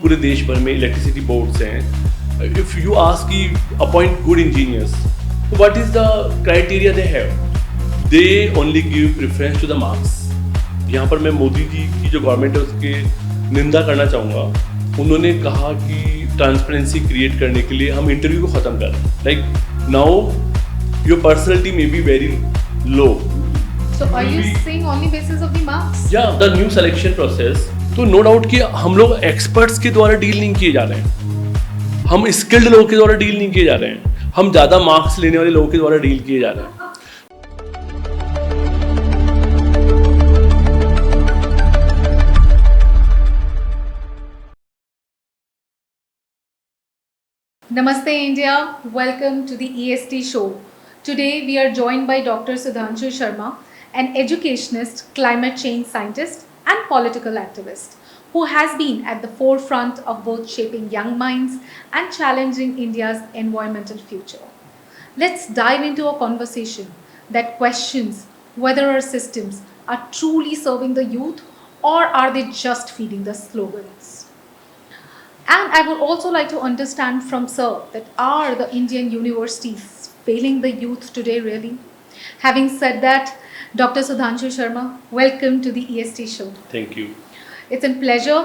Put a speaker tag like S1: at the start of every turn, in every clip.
S1: पूरे देश भर में इलेक्ट्रिसिटी बोर्ड्स हैं. इफ यू आस्क कि appoint good engineers, what is the criteria they have? They only give preference to the marks. यहाँ पर मैं मोदी जी की जो गवर्नमेंट है उसके निंदा करना चाहूँगा. उन्होंने कहा कि ट्रांसपेरेंसी क्रिएट करने के लिए हम इंटरव्यू को ख़त्म कर. Like now your personality may be very low.
S2: So are you saying only basis of the marks?
S1: या द न्यू सिलेक्शन प्रोसेस, तो नो डाउट कि हम लोग एक्सपर्ट्स के द्वारा डील नहीं किए जा रहे हैं. हम स्किल्ड लोगों के द्वारा डील नहीं किए जा रहे हैं. हम ज़्यादा मार्क्स लेने वाले लोगों के द्वारा डील किए जा रहे हैं.
S2: Namaste India, welcome to the EST show. Today we are joined by Dr. Sudhanshu Sharma, an educationist, climate change scientist and political activist who has been at the forefront of both shaping young minds and challenging India's environmental future. Let's dive into a conversation that questions whether our systems are truly serving the youth or are they just feeding the slogans. And I would also like to understand from Sir that are the Indian universities failing the youth today really? Having said that, Dr. Sudhanshu Sharma, welcome to the EST show.
S1: Thank you.
S2: It's a pleasure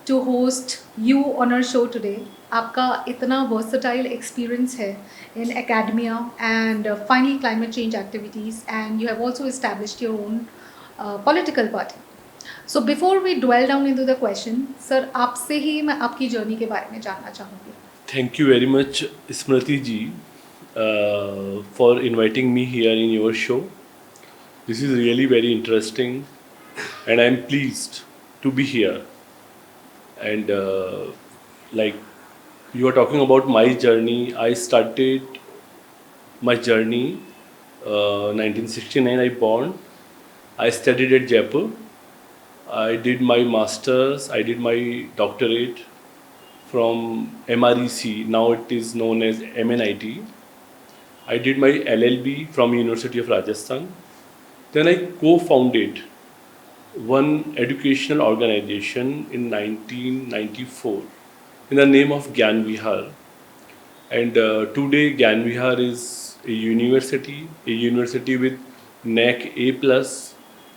S2: to host you on our show today. आपका इतना versatile experience है in academia and finally climate change activities, and you have also established your own political party. So before we dwell down into the question, sir, आपसे ही मैं आपकी journey के बारे में जानना चाहूँगी.
S1: Thank you very much Smriti ji for inviting me here in your show. This is really very interesting and I am pleased to be here. And like you are talking about my journey, I started my journey 1969 I born. I studied at Jaipur. I did my masters, I did my doctorate from MREC, now it is known as MNIT. I did my LLB from University of Rajasthan. Then I co-founded one educational organization in 1994 in the name of Gyan Vihar, and today Gyan Vihar is a university with NAC A+,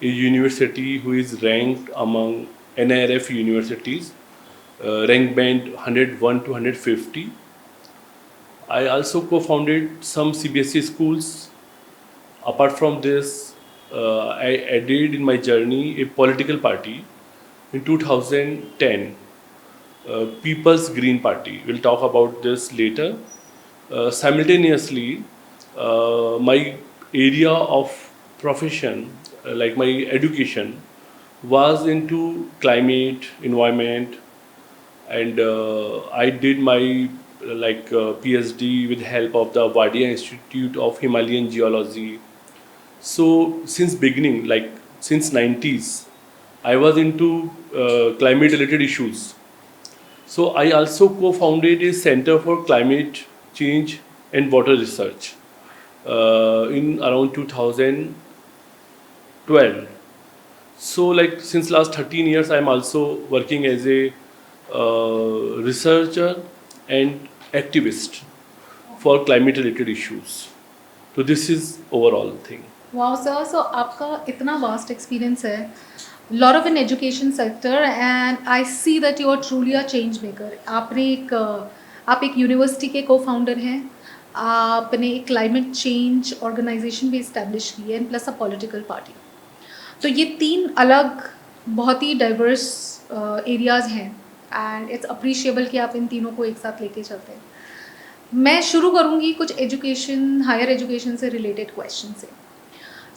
S1: a university who is ranked among NIRF universities, rank band 101 to 150. I also co-founded some CBSE schools. Apart from this, I added in my journey a political party in 2010, People's Green Party. We'll talk about this later. Simultaneously, my area of profession, like my education, was into climate, environment, and I did my PhD with help of the Wadia Institute of Himalayan Geology. So since beginning, like since 90s, I was into climate related issues. So I also co-founded a Center for Climate Change and Water Research in around 2012. So like since last 13 years, I'm also working as a researcher and activist for climate related issues. So this is overall thing.
S2: Wow, sir. So आपका इतना vast experience है, lot of in education sector, and I see that you are truly a change maker. आप एक university के co-founder हैं, आपने एक climate change organization भी establish की है, and plus a political party. तो ये तीन अलग बहुत ही diverse areas हैं, and it's appreciable कि आप इन तीनों को एक साथ लेके चलते हैं. मैं शुरू करूँगी कुछ एजुकेशन, हायर एजुकेशन से रिलेटेड क्वेश्चन से.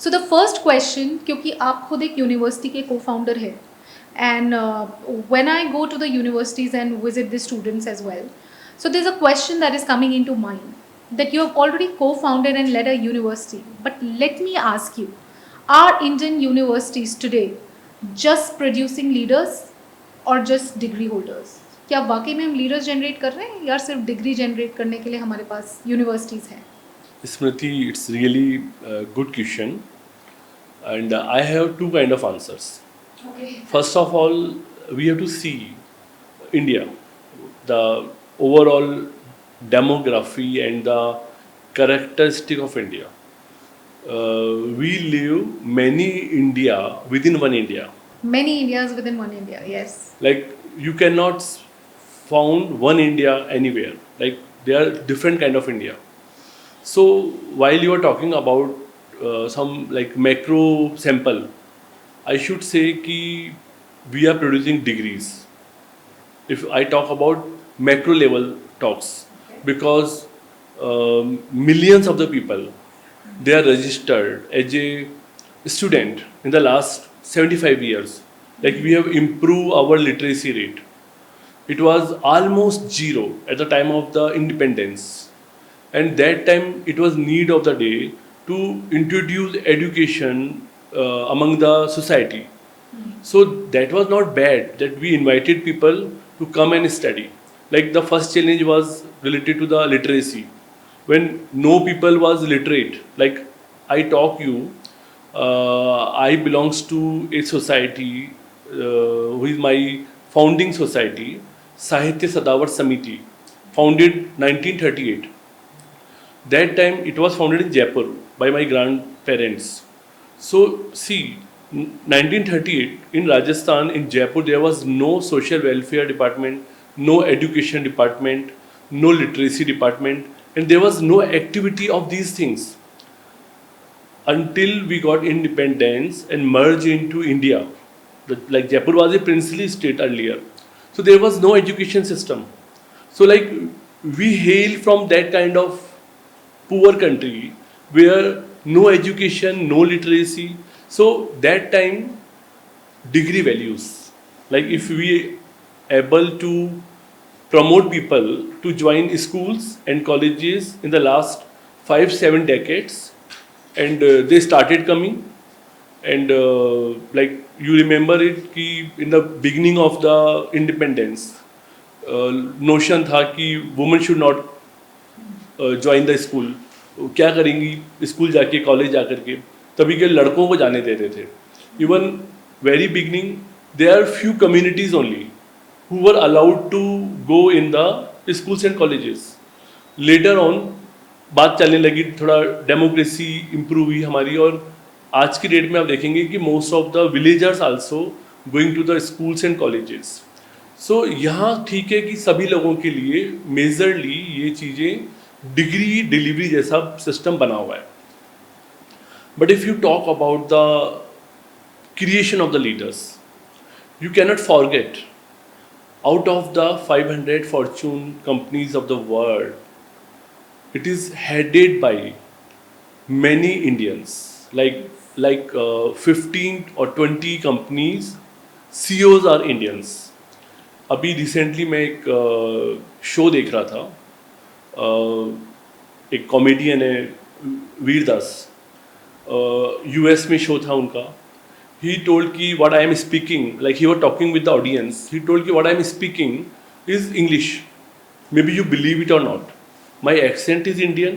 S2: सो द फर्स्ट क्वेश्चन, क्योंकि आप खुद एक यूनिवर्सिटी के को फाउंडर हैं, and when I go to the universities and visit the students as well, so there is a question that is coming in to mind that you have already cofounded and led a university, but let me ask you, are Indian universities today just producing leaders और just degree holders? क्या वाकई में हम leaders generate कर रहे हैं या सिर्फ डिग्री जनरेट करने के लिए हमारे पास यूनिवर्सिटीज़ हैं?
S1: Smriti, it's really a good question, and I have two kind of answers.
S2: Okay.
S1: First of all, we have to see India. the overall demography and the characteristic of India. We live many India within one India.
S2: Many Indias within one India, yes.
S1: Like you cannot found one India anywhere. Like there are different kind of India. So while you are talking about some like macro sample, I should say कि we are producing degrees. If I talk about macro level talks, because millions of the people they are registered as a student in the last 75 years. Like we have improved our literacy rate. It was almost zero at the time of the independence, and that time it was need of the day to introduce education among the society. So that was not bad that we invited people to come and study. Like the first challenge was related to the literacy. When no people was literate, like I talk you, I belongs to a society who is my founding society, Sahitya Sadavat Samiti, founded 1938. That time it was founded in Jaipur by my grandparents. So see, 1938 in Rajasthan, in Jaipur, there was no social welfare department, no education department, no literacy department, and there was no activity of these things until we got independence and merged into India. Like Jaipur was a princely state earlier, so there was no education system. So like we hail from that kind of poor country where no education, no literacy. So that time degree values. Like if we able to promote people to join schools and colleges in the last 5 7 decades, and they started coming, and like you remember it कि in the beginning of the independence notion था कि women should not join the school. क्या करेंगी school जाके college जा करके, तभी के लड़कों को जाने देते थे. Even very beginning there are few communities only who were allowed to go in the schools and colleges. Later on बात चलने लगी, थोड़ा डेमोक्रेसी इम्प्रूव हुई हमारी, और आज की डेट में आप देखेंगे कि most of the villagers also going to the schools and colleges. So यहाँ ठीक है कि सभी लोगों के लिए मेजरली ये चीज़ें डिग्री डिलीवरी जैसा सिस्टम बना हुआ है. But if you talk about the creation of the leaders, you cannot forget out of the 500 Fortune companies of the world, it is headed by many Indians, like 15 or 20 companies, CEOs are Indians. अभी recently मैं एक show देख रहा था, एक comedian है Vir Das, US में show था उनका. ही टोल्ड कि what I am speaking, like he were talking with the audience, he told कि what I am speaking is English. Maybe you believe it और not, my accent is Indian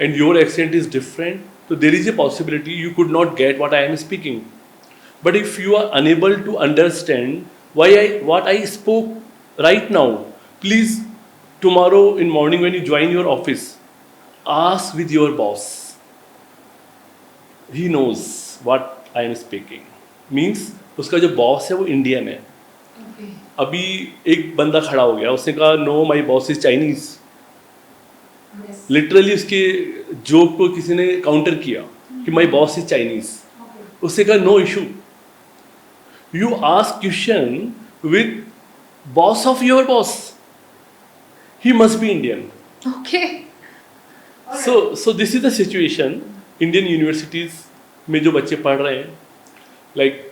S1: and your accent is different, so there is a possibility you could not get what I am speaking. But if you are unable to understand what I spoke right now, please tomorrow in morning when you join your office, ask with your boss. He knows what I am speaking. Means उसका जो boss है वो Indian है. अभी एक बंदा खड़ा हो गया, उसने कहा know my boss is Chinese. Literally उसके जोक को किसी ने काउंटर किया कि माई बॉस इज चाइनीज. उससे कहा no issue, you ask question with boss of your boss, he must be Indian.
S2: Okay.
S1: So this is the situation. Indian universities में जो बच्चे पढ़ रहे हैं, like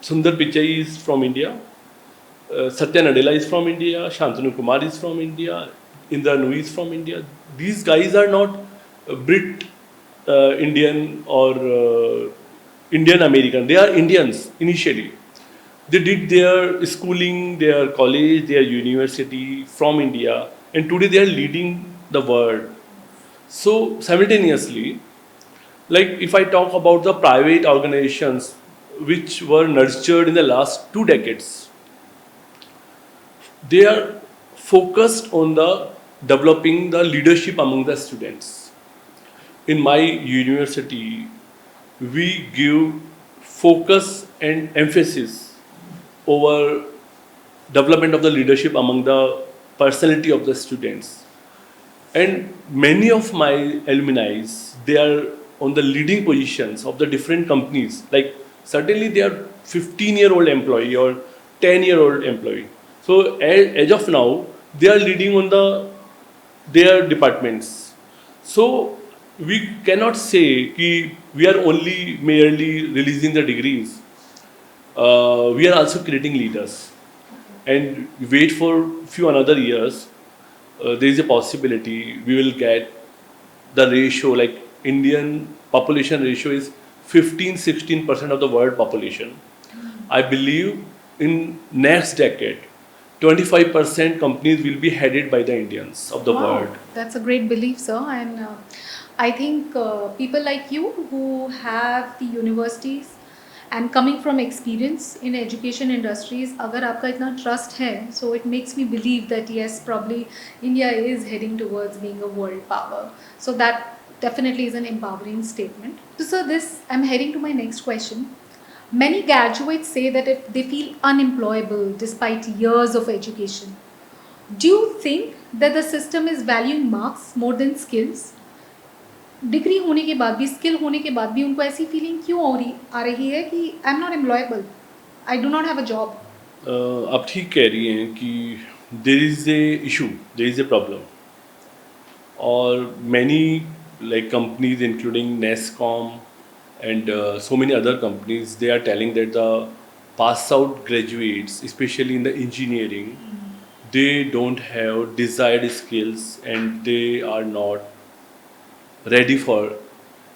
S1: Sundar Pichai is from India, Satya Nadella is from India, Shantanu Kumar is from India, Indra Nooyi is from India. These guys are not Brit Indian or Indian American. They are Indians initially. They did their schooling, their college, their university from India, and today they are leading the world. So simultaneously, like if I talk about the private organizations which were nurtured in the last 2 decades, they are focused on the developing the leadership among the students. In my university, we give focus and emphasis over development of the leadership among the personality of the students. And many of my alumni, they are on the leading positions of the different companies. Like certainly they are 15-year-old employee or 10-year-old employee. So as of now, they are leading on their departments. So we cannot say कि we are only merely releasing the degrees. We are also creating leaders. And wait for few another years. There is a possibility we will get the ratio, like Indian population ratio is 15-16% of the world population. I believe in next decade 25% companies will be headed by the Indians of the world.
S2: That's a great belief, sir. And I think people like you who have the universities and coming from experience in education industries, अगर आपका इतना trust है, so it makes me believe that yes, probably India is heading towards being a world power. So that definitely is an empowering statement. So sir, I'm heading to my next question. Many graduates say that they feel unemployable despite years of education. Do you think that the system is valuing marks more than skills? Degree होने के बाद भी, skill होने के बाद भी उनको ऐसी फीलिंग क्यों आ रही है कि आई am not employable, I do not have a job?
S1: आप ठीक कह रही हैं कि there is a issue, there is a problem. और many like companies including NESCOM and so many other companies, they are telling that the pass out graduates, especially in the engineering, they don't have desired skills and they are not ready for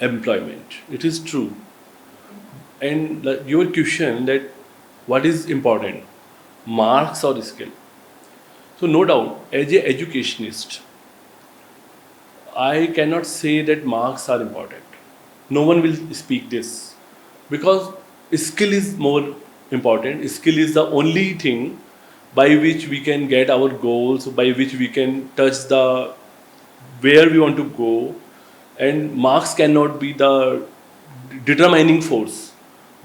S1: employment. It is true. And your question that what is important, marks or skill? So no doubt, as a educationist, I cannot say that marks are important. No one will speak this because skill is more important. Skill is the only thing by which we can get our goals, by which we can touch the where we want to go, and marks cannot be the determining force.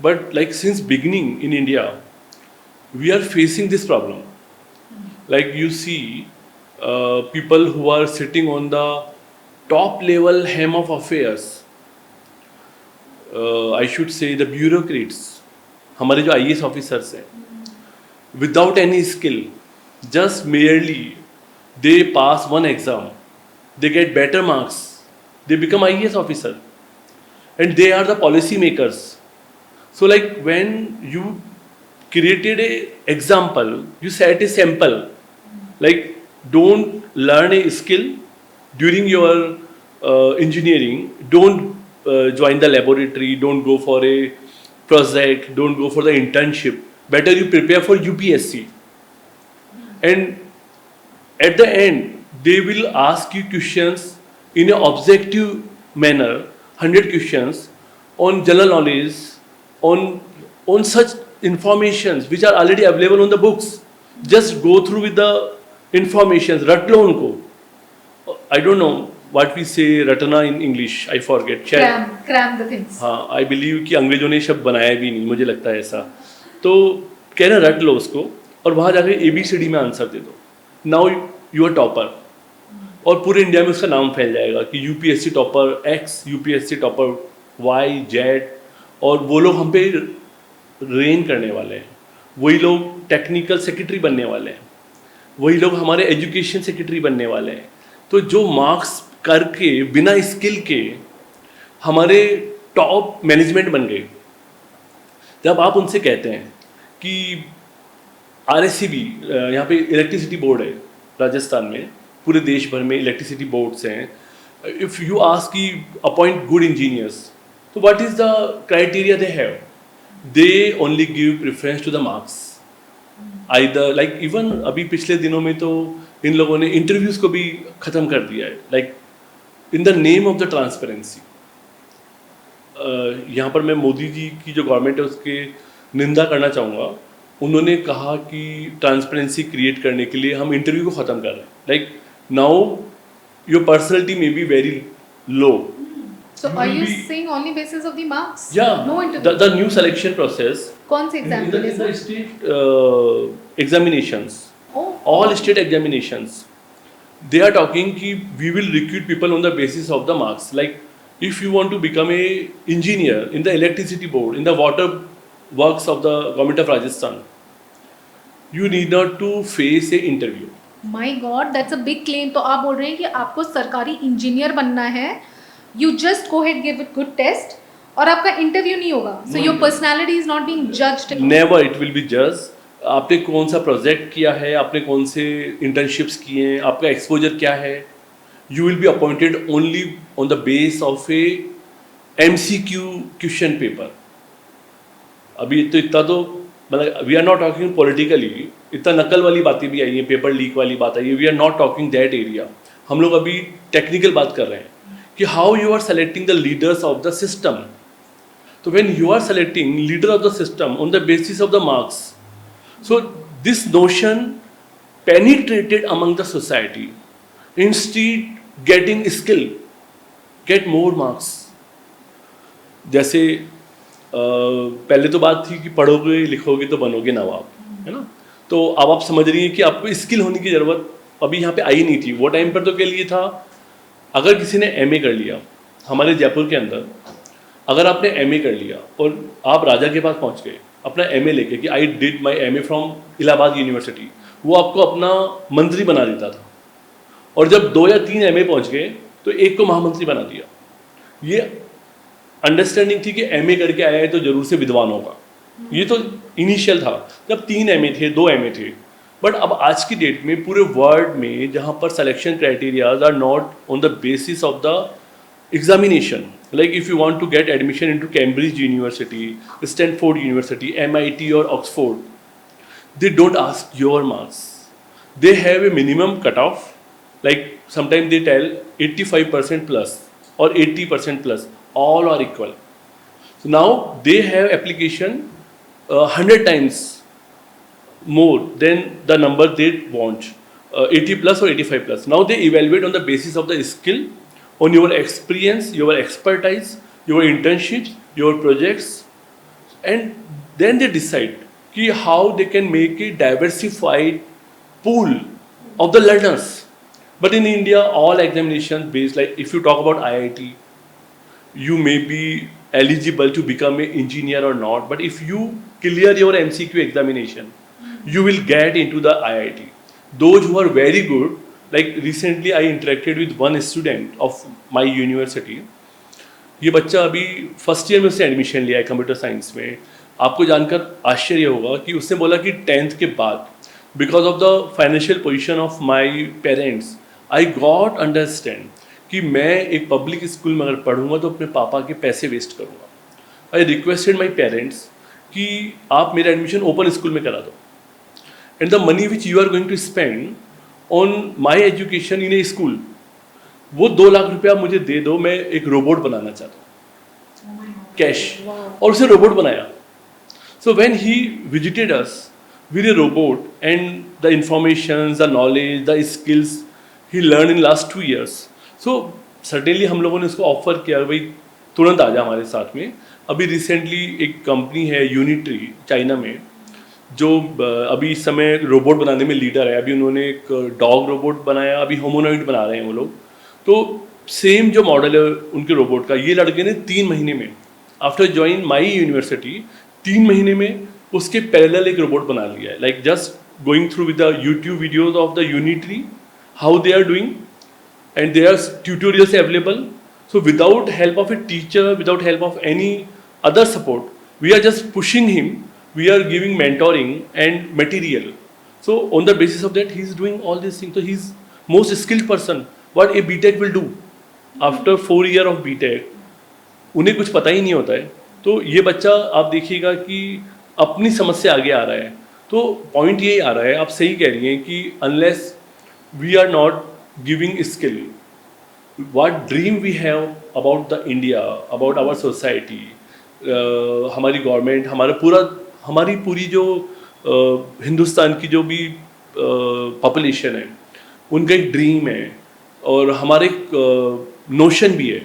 S1: But like since beginning in India, we are facing this problem. Like you see people who are sitting on the top level hem of affairs, I should say the bureaucrats, हमारे जो IAS officers हैं, without any skill, just merely they pass one exam, they get better marks, they become IAS officer, and they are the policy makers. So like when you created a example, you set a sample, like don't learn a skill during your engineering, don't join the laboratory, don't go for a project, don't go for the internship. Better you prepare for UPSC. And at the end, they will ask you questions in an objective manner, 100 questions on general knowledge, on such informations which are already available on the books. Just go through with the informations, रट लो उनको. I don't know what we say रटना in English, I forget.
S2: Cram the things.
S1: हाँ, I believe कि अंग्रेजों ने शब्द बनाया भी नहीं, मुझे लगता है ऐसा. तो कह रहे रट लो उसको और वहाँ जाके ABCD में आंसर दे दो. Now you are topper. और पूरे इंडिया में उसका नाम फैल जाएगा कि UPSC topper X, UPSC topper Y, Z, और वो लोग हम पे रेन करने वाले हैं. वही लोग टेक्निकल सेक्रेटरी बनने वाले हैं, वही लोग हमारे एजुकेशन सेक्रेटरी बनने वाले हैं. तो जो मार्क्स करके बिना स्किल के हमारे टॉप मैनेजमेंट बन गए, जब आप उनसे कहते हैं कि RSCB, यहाँ पे इलेक्ट्रिसिटी बोर्ड है राजस्थान में, पूरे देश भर में इलेक्ट्रिसिटी बोर्ड्स हैं. इफ़ यू आस्क कि अपॉइंट गुड इंजीनियर्स, तो what is the criteria they have? They only give preference to the marks. Either like even अभी पिछले दिनों में तो इन लोगों ने इंटरव्यूज़ को भी ख़त्म कर दिया है, like in the name of the transparency. यहाँ पर मैं मोदी जी की जो गवर्नमेंट है उसके निंदा करना चाहूँगा उन्होंने कहा कि ट्रांसपेरेंसी क्रिएट करने के लिए हम इंटरव्यू को ख़त्म कर रहे हैं. Like now your personality may be very low.
S2: So are you saying only basis of the marks?
S1: Yeah,
S2: No interview.
S1: the new selection process
S2: कौन से एग्जाम के लिए
S1: in the
S2: sir?
S1: state examinations,
S2: Oh,
S1: all state examinations, they are talking ki we will recruit people on the basis of the marks. Like if you want to become a engineer in the electricity board, in the water works of the government of Rajasthan, you need not to face a interview.
S2: My God, that's a big claim. तो आप बोल रहे हैं कि आपको सरकारी engineer बनना है, you just go head give it good test और आपका इंटरव्यू नहीं होगा. So your personality is not being judged.
S1: Never it will be judged. आपने कौन सा प्रोजेक्ट किया है, आपने कौन से इंटर्नशिप्स किए हैं, आपका एक्सपोजर क्या है. You will be appointed only on the base of a MCQ question paper. अभी तो इतना तो मतलब we are not talking politically, इतना नकल वाली बातें भी आई हैं, पेपर लीक वाली बात आई है. We are not talking that area. हम लोग अभी टेक्निकल बात कर रहे हैं कि how you are selecting the leaders of the system. तो when you are selecting leader of the system on the basis of the marks, so this notion penetrated among the society. Instead getting skill, get more marks. जैसे पहले तो बात थी कि पढ़ोगे लिखोगे तो बनोगे नवाब, है ना. तो अब आप समझ रही हैं कि आपको स्किल होने की ज़रूरत अभी यहाँ पे आई नहीं थी. वो टाइम पर तो क्या लिए था, अगर किसी ने MA कर लिया हमारे जयपुर के अंदर, अगर आपने MA कर लिया और आप राजा के पास पहुँच गए अपना MA लेके कि I did my MA from Allahabad university, वो आपको अपना मंत्री बना देता था. और जब 2 या 3 MA पहुँच गए तो एक को महामंत्री बना दिया. ये अंडरस्टैंडिंग थी कि MA करके आया है तो जरूर से विद्वान होगा. ये तो इनिशियल था जब 3 MA थे, 2 MA थे. बट अब आज की डेट में पूरे वर्ल्ड में जहाँ पर selection criterias are not on the basis of the examination, like if you want to get admission into Cambridge University, Stanford University, MIT or Oxford, they don't ask your marks. They have a minimum cutoff, like sometimes they tell 85% plus or 80% plus, all are equal. So now they have application 100 times more than the number they want, 80 plus or 85 plus. Now they evaluate on the basis of the skill, on your experience, your expertise, your internships, your projects, and then they decide ki how they can make a diversified pool of the learners. But in India, all examinations based, like if you talk about IIT, you may be eligible to become an engineer or not, but if you clear your MCQ examination, you will get into the IIT. Those who are very good, like recently I interacted with one student of my university. ये बच्चा अभी first year में उसने admission लिया है computer science में. आपको जानकर आश्चर्य होगा कि उसने बोला कि 10th के बाद because of the financial position of my parents I got understand कि मैं एक पब्लिक स्कूल में अगर पढ़ूंगा तो अपने पापा के पैसे वेस्ट करूंगा. आई रिक्वेस्टेड माय पेरेंट्स कि आप मेरा एडमिशन ओपन स्कूल में करा दो, and the money which you are going to spend on my education in a school, वो 2 लाख रुपया मुझे दे दो, मैं एक रोबोट बनाना चाहता हूँ कैश. और उसे रोबोट बनाया. So when he visited us with A robot and the information, the knowledge, the skills he learn in last 2 years, so certainly हम लोगों ने उसको ऑफर किया भाई तुरंत आ जा हमारे साथ में. अभी रिसेंटली एक कंपनी है यूनिट्री चाइना में जो अभी इस समय रोबोट बनाने में लीडर है. अभी उन्होंने एक डॉग रोबोट बनाया, अभी होमोनॉइड बना रहे हैं वो लोग. तो सेम जो मॉडल है उनके रोबोट का, ये लड़के ने 3 महीने में आफ्टर ज्वाइन माई यूनिवर्सिटी 3 महीने में उसके पैरेलल एक रोबोट बना लिया है. Like just going through with the YouTube videos of the Unitree how they are doing, and they are tutorials available. So without help of a teacher, without help of any other support, we are just pushing him, we are giving mentoring and material. So on the basis of that he is doing all these things. So he is most skilled person. What a BTech will do after 4 years of BTech, उन्हें कुछ पता ही नहीं होता है. तो ये बच्चा आप देखिएगा कि अपनी समझ से आगे आ रहा है. तो पॉइंट यही आ रहा है, आप सही कह रही हैं कि unless we are not giving skill, what dream we have about the India, about our society, हमारी गवर्नमेंट, हमारी पूरी जो हिंदुस्तान की जो भी पॉपुलेशन है उनका एक ड्रीम है और हमारे एक नोशन भी है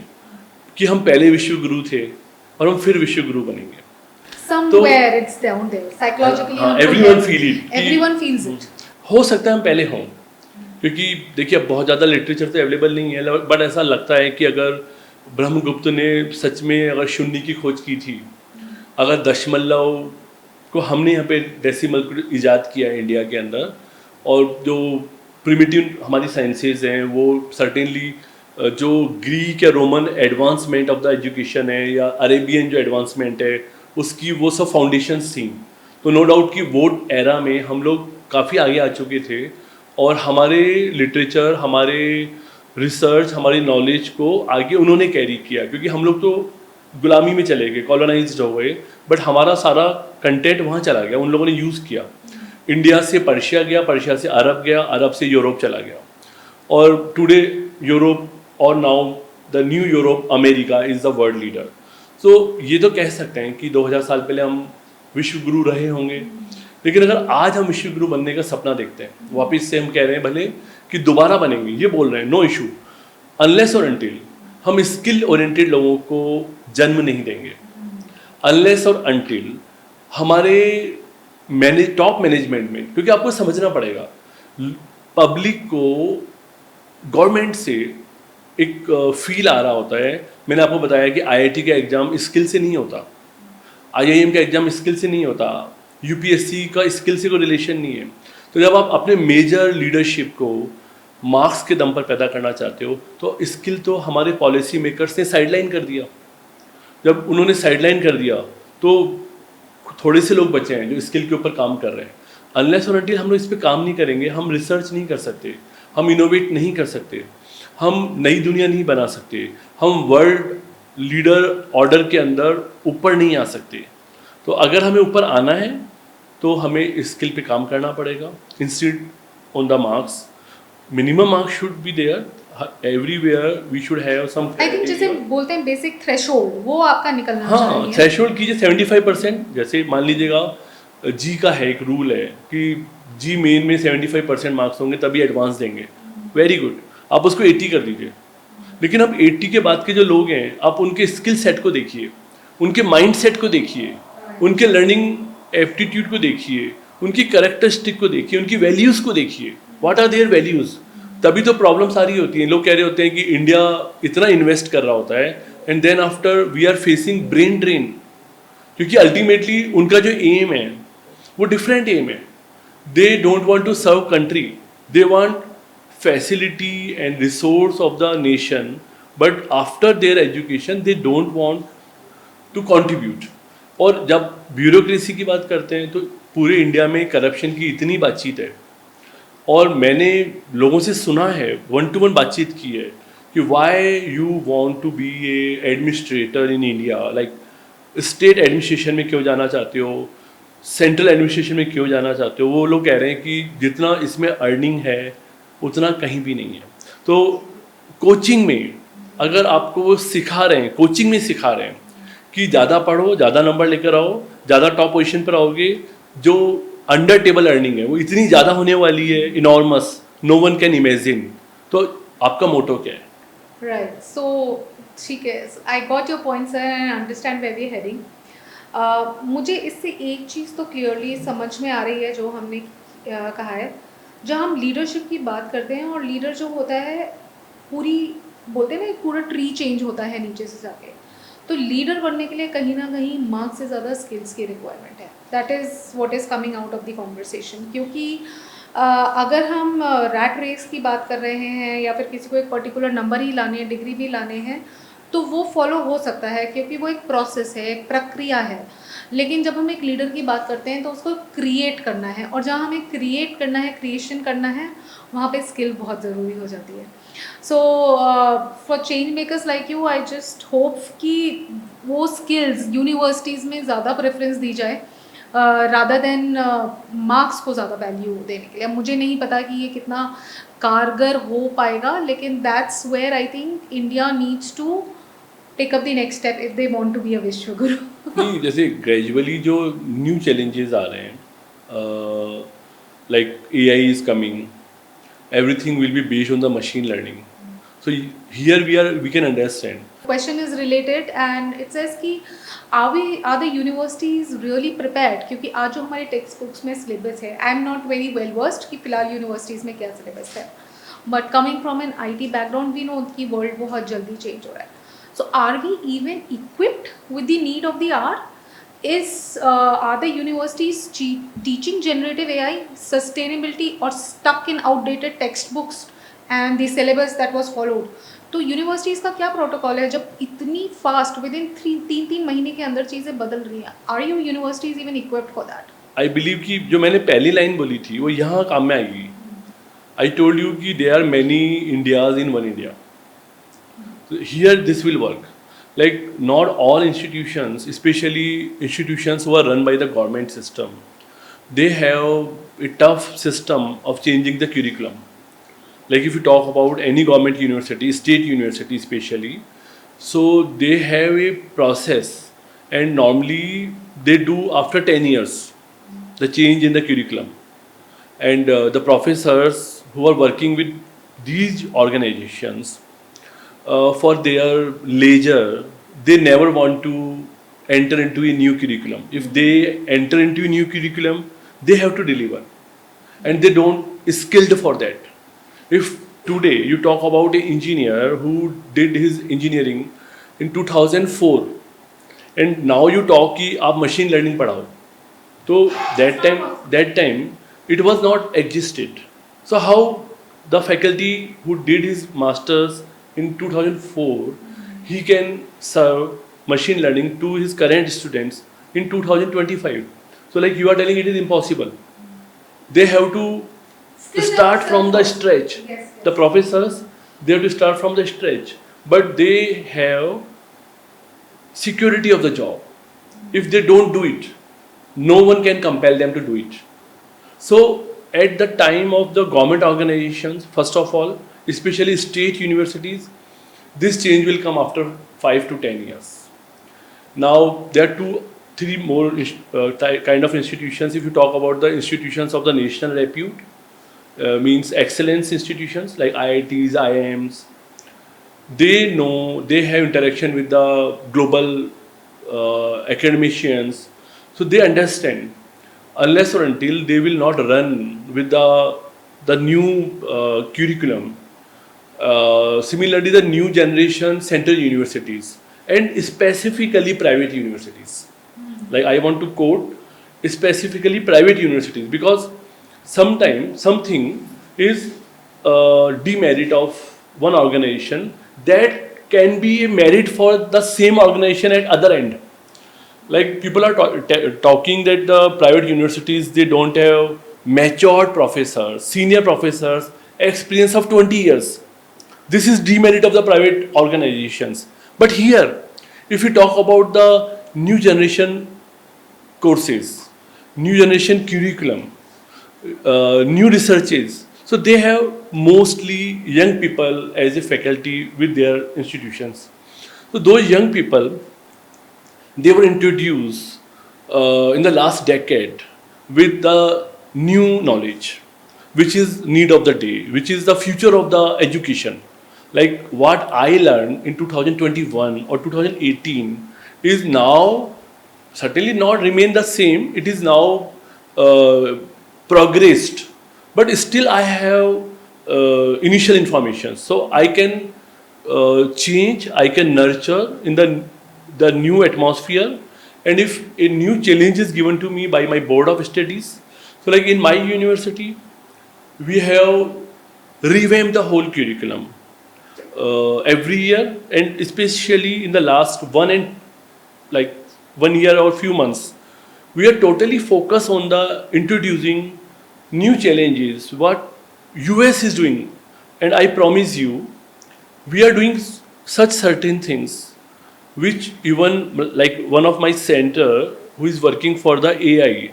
S1: कि हम पहले विश्व गुरु थे और हम फिर विश्व गुरु बनेंगे।
S2: somewhere it's down there psychologically
S1: हाँ,
S2: उनको
S1: everyone
S2: है,
S1: feel it कि
S2: everyone feels it
S1: हो सकता है हम पहले हों, क्योंकि देखिए अब बहुत ज़्यादा लिटरेचर तो अवेलेबल नहीं है, बट ऐसा लगता है कि अगर ब्रह्मगुप्त ने सच में अगर शून्य की खोज की थी, अगर दशमलव को हमने यहाँ पे डेसिमल को ईजाद किया है इंडिया के अंदर, और जो प्रिमिटिव हमारी साइंसेज हैं वो सर्टेनली जो ग्रीक या Roman advancement of the education है या अरेबियन जो एडवांसमेंट है उसकी वो सब फाउंडेशंस थी। तो नो डाउट कि वो एरा में हम लोग काफ़ी आगे आ चुके थे और हमारे लिटरेचर, हमारे रिसर्च, हमारी नॉलेज को आगे उन्होंने कैरी किया, क्योंकि हम लोग तो गुलामी में चले गए, कॉलोनाइज्ड हो गए, बट हमारा सारा कंटेंट वहाँ चला गया, उन लोगों ने यूज़ किया। इंडिया से पर्शिया गया, पर्शिया से अरब गया, अरब से यूरोप चला गया, और टुडे यूरोप और now the new Europe America is the world leader. So ये तो कह सकते हैं कि 2000 साल पहले हम विश्व गुरु रहे होंगे, लेकिन अगर आज हम विश्व गुरु बनने का सपना देखते हैं, वापस से हम कह रहे हैं भले कि दोबारा बनेंगे, ये बोल रहे हैं, नो इशू, अनलेस और अनटिल हम स्किल ओरिएंटेड लोगों को जन्म नहीं देंगे, अनलेस और अनटिल हमारे टॉप मैनेजमेंट में, क्योंकि आपको समझना पड़ेगा पब्लिक को गवर्नमेंट से एक फील आ रहा होता है। मैंने आपको बताया कि आईआईटी का एग्ज़ाम स्किल से नहीं होता, आईआईएम का एग्ज़ाम स्किल से नहीं होता, यूपीएससी का स्किल से कोई रिलेशन नहीं है। तो जब आप अपने मेजर लीडरशिप को मार्क्स के दम पर पैदा करना चाहते हो तो स्किल तो हमारे पॉलिसी मेकर्स ने साइडलाइन कर दिया। जब उन्होंने साइडलाइन कर दिया तो थोड़े से लोग बचे हैं जो स्किल के ऊपर काम कर रहे हैं। अनलेस और अनटिल हम लोग इस पर काम नहीं करेंगे, हम रिसर्च नहीं कर सकते, हम इनोवेट नहीं कर सकते, हम नई दुनिया नहीं बना सकते, हम वर्ल्ड लीडर ऑर्डर के अंदर ऊपर नहीं आ सकते। तो अगर हमें ऊपर आना है तो हमें स्किल पे काम करना पड़ेगा, instead on the marks. Minimum marks should be there everywhere, we should have some,
S2: I think जैसे बोलते हैं बेसिक थ्रेशोल्ड, वो आपका निकलना
S1: हाँ,
S2: चाहिए।
S1: थ्रेशोल्ड कीजिए 75%। जैसे मान लीजिएगा जी का है एक रूल है कि जी मेन में 75% मार्क्स होंगे तभी एडवांस देंगे, वेरी गुड, आप उसको 80 कर दीजिए। लेकिन अब 80 के बाद के जो लोग हैं, आप उनके स्किल सेट को देखिए, उनके माइंड सेट को देखिए, उनके लर्निंग एप्टीट्यूड को देखिए, उनकी कैरेक्टरिस्टिक को देखिए, उनकी वैल्यूज़ को देखिए, व्हाट आर देयर वैल्यूज़। तभी तो प्रॉब्लम सारी होती हैं। लोग कह रहे होते हैं कि इंडिया इतना इन्वेस्ट कर रहा होता है and then after we are facing brain drain, क्योंकि अल्टीमेटली उनका जो एम है वो डिफरेंट एम है। They don't want to serve country, they want facility and resource of the nation, but after their education they don't want to contribute. और जब bureaucracy की बात करते हैं तो पूरे इंडिया में करप्शन की इतनी बातचीत है, और मैंने लोगों से सुना है, 1-to-1 बातचीत की है कि why you want to be a administrator in India, like state administration में क्यों जाना चाहते हो, सेंट्रल एडमिनिस्ट्रेशन में क्यों जाना चाहते हो। वो लोग कह रहे हैं कि जितना इसमें अर्निंग है उतना कहीं भी नहीं है। तो कोचिंग में अगर आपको वो सिखा रहे हैं, कोचिंग में सिखा रहे हैं कि ज़्यादा पढ़ो, ज़्यादा नंबर लेकर आओ, ज़्यादा टॉप पोजीशन पर आओगे, जो अंडर टेबल अर्निंग है वो इतनी ज़्यादा होने वाली है, enormous, no one can imagine. तो आपका मोटो क्या है?
S2: राइट, सो ठीक है, I got your point sir and understand where we are heading. मुझे इससे एक चीज़ तो क्लियरली समझ में आ रही है जो हमने कहा है, जब हम लीडरशिप की बात करते हैं और लीडर जो होता है पूरी, बोलते हैं ना, एक पूरा ट्री चेंज होता है नीचे से जाके। तो लीडर बनने के लिए कहीं ना कहीं मार्क्स से ज़्यादा स्किल्स की रिक्वायरमेंट है। That is what is coming out of the conversation. क्योंकि अगर हम रैट रेस की बात कर रहे हैं या फिर किसी को एक पर्टिकुलर नंबर ही लाने हैं, डिग्री भी लाने हैं, तो वो फॉलो हो सकता है क्योंकि वो एक प्रोसेस है, एक प्रक्रिया है। लेकिन जब हम एक लीडर की बात करते हैं तो उसको क्रिएट करना है, और जहाँ हमें क्रिएट करना है, क्रिएशन करना है, वहाँ पे स्किल बहुत ज़रूरी हो जाती है। So for change makers like you, I just hope कि वो स्किल्स यूनिवर्सिटीज़ में ज़्यादा प्रेफरेंस दी जाए रादर देन मार्क्स को ज़्यादा वैल्यू देने के लिए। मुझे नहीं पता कि ये कितना कारगर हो पाएगा, लेकिन that's where I think India needs to take up the next step if they want to be a Vishwa Guru.
S1: नहीं, जैसे ग्रेजुअली जो न्यू चैलेंजेस आ रहे हैं, uh, like AI is coming, everything will be based on the machine learning. So here we can understand.
S2: Question is related and it says कि are the universities really prepared, क्योंकि आज जो हमारे text books में syllabus है, I am not very well versed कि फिलहाल universities में क्या सिलेबस है, but coming from an IT background we know कि वर्ल्ड बहुत जल्दी चेंज हो रहा है. So are we even equipped with the need of the hour? Are the universities teaching generative AI, sustainability, or stuck in outdated textbooks and the syllabus that was followed? तो universities का क्या protocol है जब इतनी fast with in 3 महीने के अंदर चीज़ें बदल रही हैं? Are you universities even equipped for that?
S1: I believe कि जो मैंने पहली लाइन बोली थी वो यहाँ काम में आएगी. आई टोल्ड यू कि there are many Indias in one India. Here this will work. Like not all institutions, especially institutions who are run by the government system, they have a tough system of changing the curriculum. Like if you talk about any government university, state university especially, so they have a process, and normally they do after 10 years the change in the curriculum. And the professors who are working with these organizations, for their leisure, they never want to enter into a new curriculum. If they enter into a new curriculum, they have to deliver, and they don't skilled for that. If today you talk about an engineer who did his engineering in 2004, and now you talk कि आप machine learning पढ़ाओ, तो that time it was not existed. So how the faculty who did his masters in 2004, he can serve machine learning to his current students in 2025? So like you are telling, it is impossible. They have to start from the stretch. The professors, they have to start from the stretch, but they have security of the job. If they don't do it, no one can compel them to do it. So at the time of the government organizations, first of all, especially state universities, this change will come after 5 to 10 years. Now there are 2-3 more kind of institutions. If you talk about the institutions of the national repute, means excellence institutions like IITs, IIMs, they know, they have interaction with the global academicians, so they understand. Unless or until they will not run with the new curriculum. Similarly, the new generation central universities and specifically private universities. Like I want to quote specifically private universities, because sometimes something is demerit of one organization that can be a merit for the same organization at other end. Like people are talking that the private universities, they don't have matured professors, senior professors, experience of 20 years. This is demerit of the private organizations. But here, if you talk about the new generation courses, new generation curriculum, new researches, so they have mostly young people as a faculty with their institutions. So those young people, they were introduced in the last decade with the new knowledge, which is need of the day, which is the future of the education. Like what I learned in 2021 or 2018 is now certainly not remain the same. It is now progressed, but still I have initial information, so I can change, I can nurture in the new atmosphere. And if a new challenge is given to me by my board of studies, so like in my university, we have revamped the whole curriculum every year, and especially in the last 1 year or few months, we are totally focused on the introducing new challenges what US is doing. And I promise you, we are doing such certain things which even like one of my center who is working for the AI,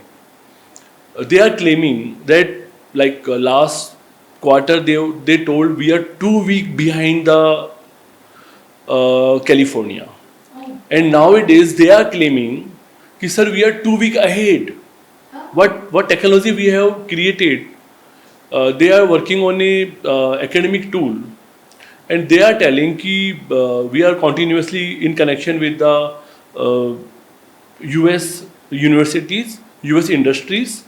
S1: they are claiming that last quarter they told we are 2 weeks behind the California. And nowadays they are claiming कि sir we are 2 weeks ahead. what technology we have created. They are working on a academic tool, and they are telling ki we are continuously in connection with the US universities, US industries.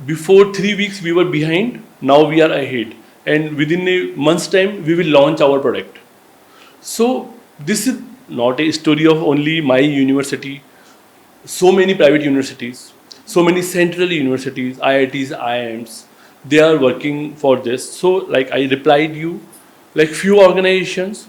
S1: Before 3 weeks we were behind, now we are ahead, and within a month's time we will launch our product. So this is not a story of only my university. So many private universities, so many central universities, IITs, IIMs, they are working for this. So like I replied you, like few organizations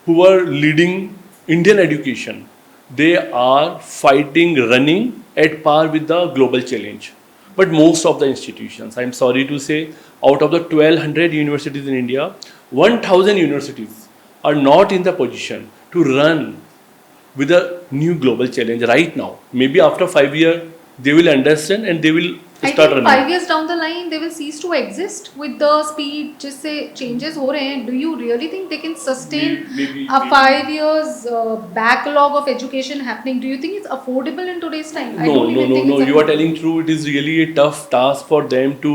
S1: who are leading Indian education, they are fighting, running at par with the global challenge. But most of the institutions, I'm sorry to say, out of the 1200 universities in India, 1000 universities are not in the position to run with a new global challenge right now. Maybe after 5 years, they will understand and they will
S2: I
S1: start
S2: think
S1: running.
S2: 5 years down the line they will cease to exist with the speed जिससे changes हो रहे हैं. Do you really think they can sustain
S1: Maybe-
S2: a 5 years backlog of education happening? Do you think it's affordable in today's time? I
S1: No,
S2: don't
S1: no,
S2: even
S1: no,
S2: think
S1: no.
S2: it's
S1: You are telling true. It is really a tough task for them to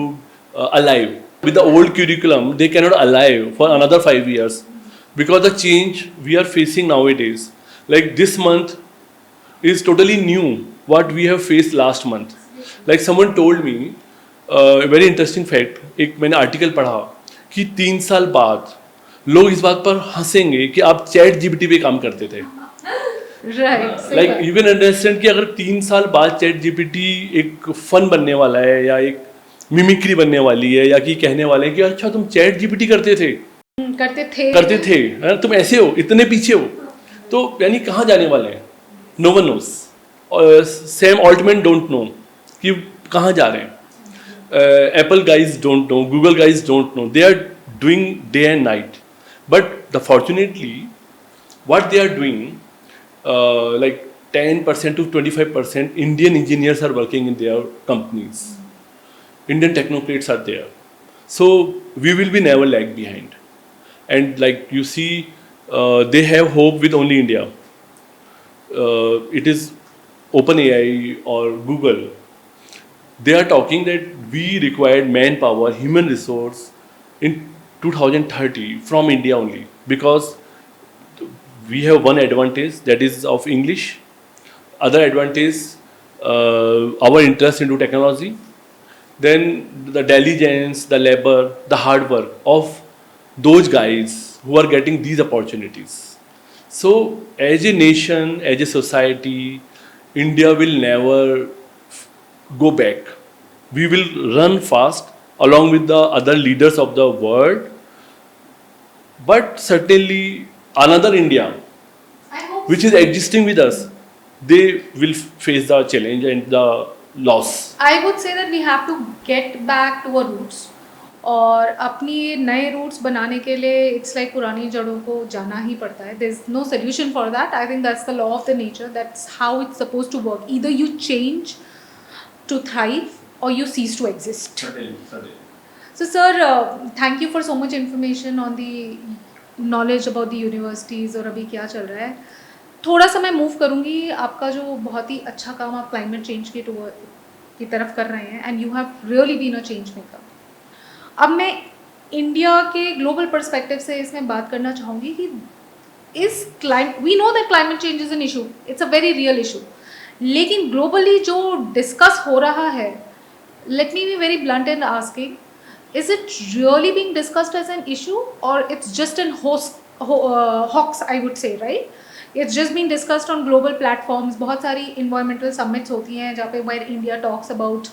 S1: alive. With the old curriculum, they cannot alive for another 5 years because the change we are facing nowadays, like this month, is totally new. What we have faced last month. Like someone told me, a very interesting fact. एक मैंने article पढ़ा कि 3 साल बाद लोग इस बात पर हंसेंगे कि आप चैट जीपीटी पे काम करते थे.
S2: right.
S1: Like you can understand कि अगर 3 साल बाद चैट जीपीटी एक फन बनने वाला है या एक मिमिक्री बनने वाली है या कि कहने वाले हैं कि अच्छा तुम चैट जीपीटी करते थे
S2: करते थे
S1: हाँ, तुम ऐसे हो, इतने पीछे हो, तो यानी कहाँ जाने वाले हैं. No one knows. Sam Altman don't know कि कहाँ जा रहे हैं. Apple guys don't know, Google guys don't know. They are doing day and night, but the fortunately what they are doing, like 10% to 25% Indian engineers are working in their companies. Indian technocrats are there. So we will be never lag behind. And like you see, they have hope with only India. It is OpenAI or Google. They are talking that we required manpower, human resource in 2030 from India only, because we have one advantage, that is of English. Other advantage, our interest into technology. Then the diligence, the labor, the hard work of those guys who are getting these opportunities. So as a nation, as a society, India will never go back. We will run fast along with the other leaders of the world. But certainly another India,
S2: I hope
S1: which is existing with us, they will face the challenge and the loss.
S2: I would say that we have to get back to our roots. और अपनी नए roots बनाने के लिए it's like पुरानी जड़ों को जाना ही पड़ता है. There is no solution for that. I think that's the law of the nature. That's how it's suppose to work. Either you change to thrive और you cease to exist. So sir, thank you for so much information on the knowledge about the universities और अभी क्या चल रहा है. थोड़ा सा मैं मूव करूँगी. आपका जो बहुत ही अच्छा काम आप क्लाइमेट चेंज की तरफ कर रहे हैं, and you have really been a change maker. अब मैं इंडिया के ग्लोबल पर्सपेक्टिव से इसमें बात करना चाहूँगी कि we know that climate change is an issue. It's a very real issue. लेकिन ग्लोबली जो डिस्कस हो रहा है, let me be very blunt in asking, is it really being discussed as an issue, or it's just an hoax, I would say, right? It's just being discussed on global platforms. बहुत सारी environmental summits होती हैं जहाँ पे where India talks about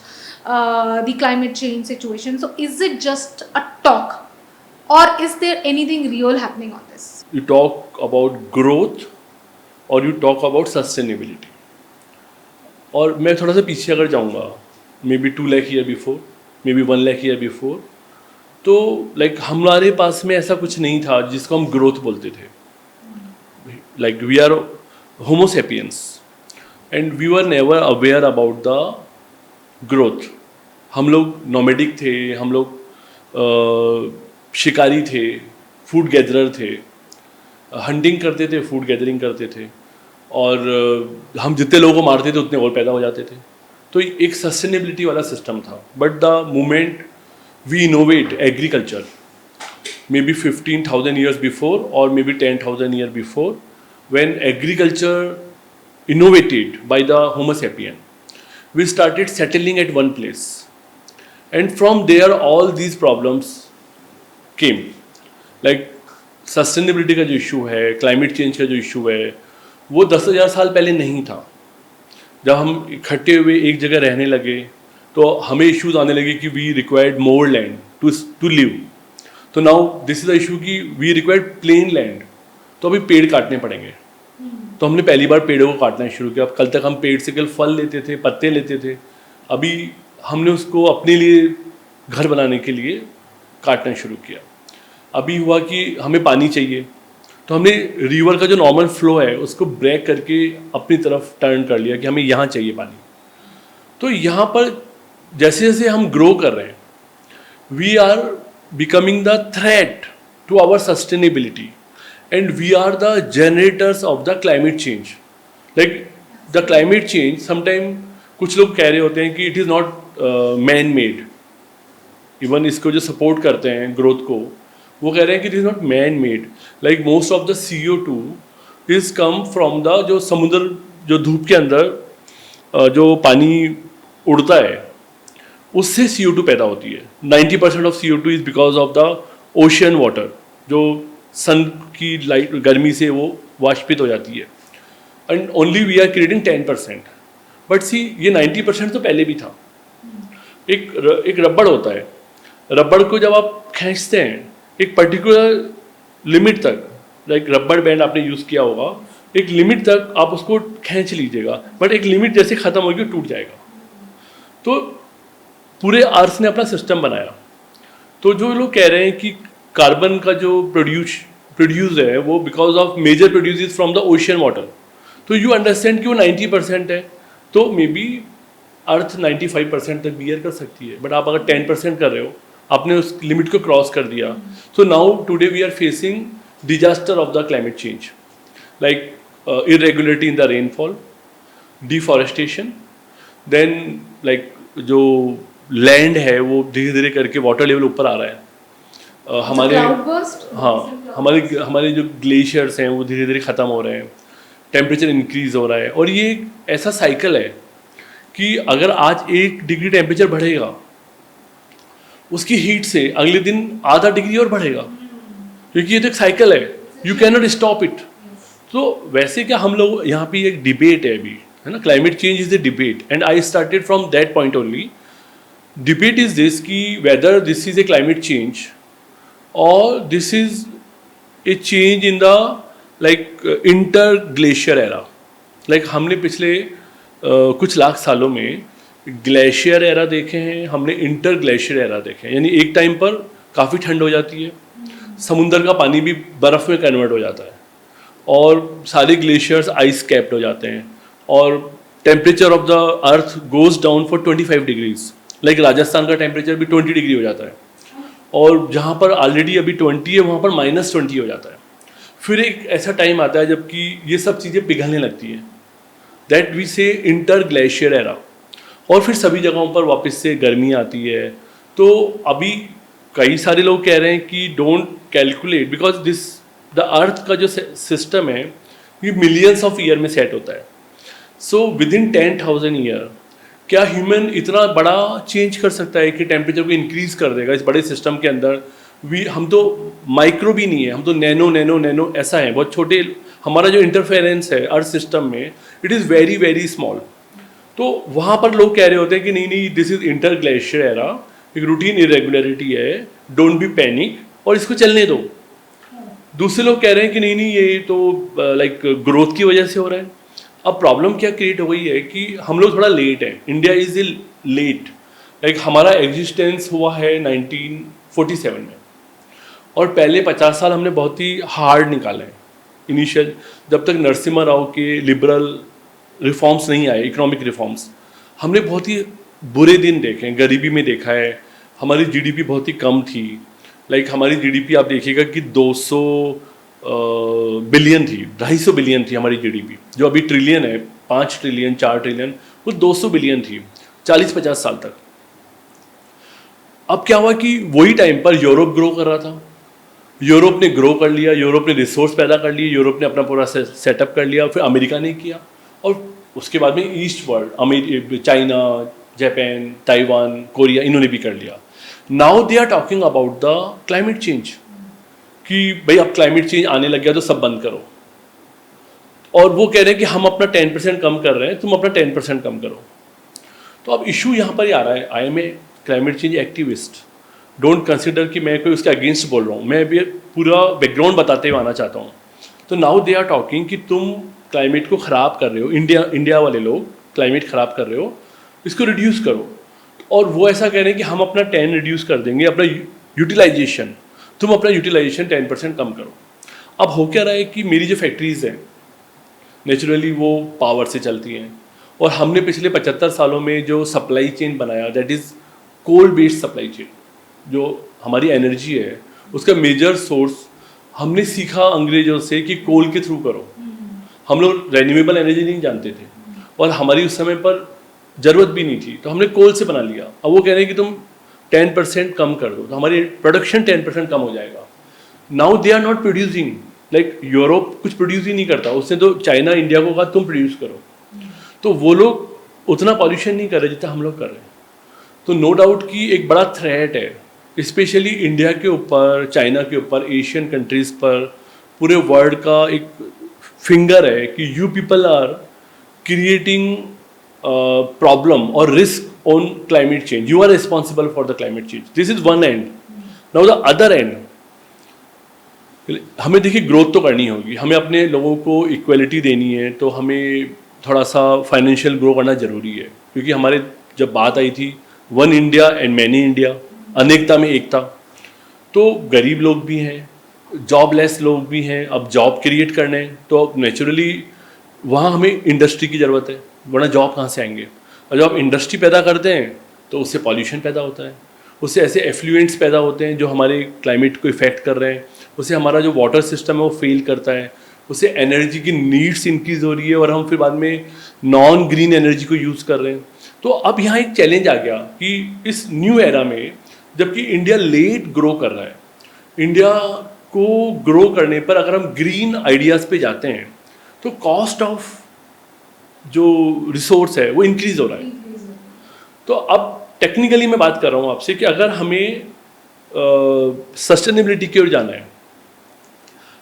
S2: the climate change situation. So is it just a talk, or is there anything real happening on this?
S1: You talk about growth or you talk about sustainability. और मैं थोड़ा सा पीछे अगर जाऊँगा, may be 2 lakh year before, may be 1 lakh year before, तो like हमारे पास में ऐसा कुछ नहीं था जिसको हम ग्रोथ बोलते थे. Like we are homo sapiens and we were never aware about the growth. हम लोग नोमेडिक थे, हम लोग शिकारी थे, फूड गैदरर थे, हंटिंग करते थे, फूड गैदरिंग करते थे, और हम जितने लोगों को मारते थे उतने और पैदा हो जाते थे. तो एक सस्टेनेबिलिटी वाला सिस्टम था. But the moment we innovate agriculture, maybe 15,000 years before or maybe 10,000 years before, when agriculture innovated by the Homo sapien, we started settling at one place, and from there all these problems came. Like sustainability का जो issue है, climate change का जो issue है, वो 10,000 साल पहले नहीं था. जब हम इकट्ठे हुए एक जगह रहने लगे तो हमें इश्यूज आने लगे कि we required more land to live. तो now this is the issue कि वी रिक्वायर्ड प्लेन लैंड, तो अभी पेड़ काटने पड़ेंगे. तो हमने पहली बार पेड़ों को काटना शुरू किया. अब कल तक हम पेड़ से केवल फल लेते थे, पत्ते लेते थे. अभी हमने उसको अपने लिए घर बनाने के लिए काटना शुरू किया. अभी हुआ कि हमें पानी चाहिए, तो हमने रिवर का जो नॉर्मल फ्लो है उसको ब्रेक करके अपनी तरफ टर्न कर लिया कि हमें यहाँ चाहिए पानी. तो यहाँ पर जैसे जैसे हम ग्रो कर रहे हैं, we are becoming the threat to our sustainability, and we are the generators of the climate change. Like the climate change, sometimes कुछ लोग कह रहे होते हैं कि it is not man made. Even इसको जो support करते हैं growth को, वो कह रहे हैं कि it is not man made. Like most of the CO2 is come from the जो समुद्र, जो धूप के अंदर जो पानी उड़ता है उससे CO2 पैदा होती है. 90% of CO2 is because of the ocean water, जो सन की लाइट गर्मी से वो वाष्पित हो जाती है. And only we are creating 10%. But see ये 90% तो पहले भी था. एक रबड़ होता है, रबड़ को जब आप खींचते हैं एक पर्टिकुलर लिमिट तक, लाइक रबड़ बैंड आपने यूज़ किया होगा, एक लिमिट तक आप उसको खींच लीजिएगा, बट एक लिमिट जैसे ख़त्म होगी टूट जाएगा. तो पूरे अर्थ ने अपना सिस्टम बनाया. तो जो लोग कह रहे हैं कि कार्बन का जो प्रोड्यूस है वो because of major produce is from the ocean water, तो यू अंडरस्टैंड कि वो 90% है, तो मे बी अर्थ 95% तक बियर कर सकती है. बट आप अगर 10% कर रहे हो, आपने उस लिमिट को क्रॉस कर दिया. तो now today we are facing disaster of the climate change, like irregularity in the rainfall, deforestation, then like जो लैंड है वो धीरे धीरे करके वाटर लेवल ऊपर आ रहा है. हमारे हमारे जो ग्लेशियर्स हैं वो धीरे धीरे ख़त्म हो रहे हैं, टेम्परेचर इंक्रीज हो रहा है. और ये एक ऐसा साइकिल है कि अगर आज 1 डिग्री टेम्परेचर बढ़ेगा, उसकी हीट से अगले दिन आधा डिग्री और बढ़ेगा, क्योंकि ये तो एक साइकिल है, you can not stop it. तो वैसे क्या हम लोग यहाँ पे एक डिबेट है अभी, है ना, climate change is the debate, and I started from that point only. Debate is this कि whether this is a climate change or this is a change in the like interglacier era. Like हमने पिछले कुछ लाख सालों में glacier era देखे हैं, हमने इंटरग्लेशियर era देखे हैं. यानी एक टाइम पर काफ़ी ठंड हो जाती है, समुंदर का पानी भी बर्फ़ में कन्वर्ट हो जाता है, और सारे ग्लेशियर्स आइस कैप्ड हो जाते हैं, और temperature of the earth goes down for 25 degrees. Like Rajasthan का टेम्परेचर भी 20 डिग्री हो जाता है, और जहाँ पर ऑलरेडी अभी 20 है वहाँ पर -20 हो जाता है. फिर एक ऐसा टाइम आता है जबकि ये सब चीज़ें पिघलने लगती हैं, दैट वी से इंटर ग्लेशियर एरा, और फिर सभी जगहों पर वापस से गर्मी आती है. तो अभी कई सारे लोग कह रहे हैं कि don't calculate, because this the earth का जो सिस्टम है ये मिलियंस ऑफ ईयर में सेट होता है. सो विद इन 10,000 ईयर क्या ह्यूमन इतना बड़ा चेंज कर सकता है कि टेम्परेचर को इंक्रीज कर देगा इस बड़े सिस्टम के अंदर? हम तो माइक्रो भी नहीं है, हम तो नैनो नैनो नैनो ऐसा है, बहुत छोटे. हमारा जो इंटरफेरेंस है अर्थ सिस्टम में, it is very very small. तो वहाँ पर लोग कह रहे होते हैं कि नहीं नहीं, this is inter glacier era, एक रूटीन इरेगुलरिटी है, डोंट बी पैनिक, और इसको चलने दो. दूसरे लोग कह रहे हैं कि नहीं नहीं, ये तो लाइक ग्रोथ की वजह से हो रहा है. अब प्रॉब्लम क्या क्रिएट हो गई है कि हम लोग थोड़ा लेट हैं. India is a late. Like हमारा एग्जिस्टेंस हुआ है 1947 में, और पहले 50 साल हमने बहुत ही हार्ड निकाले हैं. इनिशियल जब तक नरसिम्हा राव के लिबरल रिफॉर्म्स नहीं आए, इकोनॉमिक रिफॉर्म्स, हमने बहुत ही बुरे दिन देखे हैं. गरीबी में देखा है, हमारी जीडीपी बहुत ही कम थी. लाइक हमारी जीडीपी आप देखिएगा कि 200 बिलियन थी, 250 बिलियन थी हमारी जीडीपी. जो अभी ट्रिलियन है, 5 ट्रिलियन 4 ट्रिलियन, वो 200 बिलियन थी. 40-50 साल तक। अब क्या हुआ कि वही टाइम पर यूरोप ग्रो कर रहा था, यूरोप ने ग्रो कर लिया, यूरोप ने रिसोर्स पैदा कर लिए, यूरोप ने अपना पूरा सेटअप कर लिया, फिर अमेरिका ने किया, और उसके बाद में east world, China, Japan, Taiwan, Korea, इन्होंने भी कर लिया। Now they are talking about the climate change कि भाई अब क्लाइमेट चेंज आने लग गया तो सब बंद करो, और वो कह रहे हैं कि हम अपना 10% कम कर रहे हैं, तुम अपना 10% कम करो। तो अब इशू यहाँ पर ही आ रहा है, I am a climate change activist, don't consider कि मैं कोई उसके अगेंस्ट बोल रहा हूँ, मैं भी पूरा बैकग्राउंड बताते हुए आना चाहता हूँ। तो नाउ दे आर टॉकिंग कि तुम क्लाइमेट को ख़राब कर रहे हो, इंडिया वाले लोग क्लाइमेट ख़राब कर रहे हो, इसको रिड्यूस करो। और वो ऐसा कह रहे हैं कि हम अपना 10 रिड्यूस कर देंगे, अपना यूटिलाइजेशन, तुम अपना यूटिलाइजेशन 10% कम करो। अब हो क्या रहा है कि मेरी जो फैक्ट्रीज़ हैं नेचुरली वो पावर से चलती हैं, और हमने पिछले 75 सालों में जो सप्लाई चेन बनाया, that is coal based supply chain. जो हमारी एनर्जी है उसका मेजर सोर्स हमने सीखा अंग्रेजों से कि कोल के थ्रू करो। हम लोग रिन्यूएबल एनर्जी नहीं जानते थे, और हमारी उस समय पर ज़रूरत भी नहीं थी, तो हमने कोल से बना लिया। अब वो कह रहे हैं कि तुम 10% कम कर दो, तो हमारी प्रोडक्शन 10% कम हो जाएगा। Now they are not producing, like Europe कुछ प्रोड्यूस ही नहीं करता, उसने तो चाइना इंडिया को कहा तुम प्रोड्यूस करो, तो वो लोग उतना पॉल्यूशन नहीं कर रहे जितना हम लोग कर रहे हैं। तो नो डाउट कि एक बड़ा थ्रेट है, स्पेशली इंडिया के ऊपर, चाइना के ऊपर, एशियन कंट्रीज़ पर, पूरे वर्ल्ड का एक फिंगर है कि you people are creating problem और risk on climate change, you are responsible for the climate change. This is one end. Now the other end, हमें देखिए ग्रोथ तो करनी होगी, हमें अपने लोगों को इक्वलिटी देनी है, तो हमें थोड़ा सा फाइनेंशियल ग्रो करना ज़रूरी है, क्योंकि हमारे जब बात आई थी one India and many India, अनेकता में एकता, तो गरीब लोग भी हैं, जॉबलेस लोग भी हैं, अब जॉब क्रिएट करने हैं, तो अब नेचुरली वहाँ हमें इंडस्ट्री की ज़रूरत है, वरना जॉब कहाँ से आएंगे। और जब आप इंडस्ट्री पैदा करते हैं तो उससे पॉल्यूशन पैदा होता है, उससे ऐसे एफ्लुएंट्स पैदा होते हैं जो हमारे क्लाइमेट को इफ़ेक्ट कर रहे हैं, उससे हमारा जो वाटर सिस्टम है वो फेल करता है, उससे एनर्जी की नीड्स इंक्रीज़ हो रही है, और हम फिर बाद में नॉन ग्रीन एनर्जी को यूज़ कर रहे हैं। तो अब यहाँ एक चैलेंज आ गया कि इस न्यू एरा में, जबकि इंडिया लेट ग्रो कर रहा है, इंडिया को ग्रो करने पर अगर हम ग्रीन आइडियाज़ पे जाते हैं तो कॉस्ट ऑफ जो रिसोर्स है वो इंक्रीज हो रहा है। तो अब टेक्निकली मैं बात कर रहा हूँ आपसे कि अगर हमें सस्टेनेबिलिटी की ओर जाना है,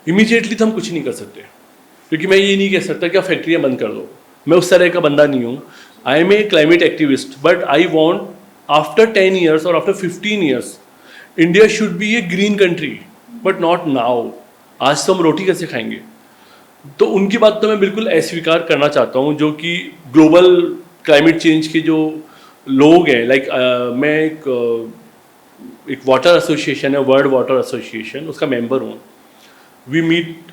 S1: इमीडिएटली तो हम कुछ नहीं कर सकते, क्योंकि मैं ये नहीं कह सकता कि आप फैक्ट्रियाँ बंद कर दो, मैं उस तरह का बंदा नहीं हूँ। I am a climate activist, but I want after 10 years और after 15 years India should be a green country, but not now. आज तो हम रोटी कैसे खाएंगे? तो उनकी बात तो मैं बिल्कुल अस्वीकार करना चाहता हूँ, जो कि ग्लोबल क्लाइमेट चेंज के जो लोग हैं, लाइक मैं एक वाटर एसोसिएशन है, वर्ल्ड वाटर एसोसिएशन, उसका मेंबर हूँ। We meet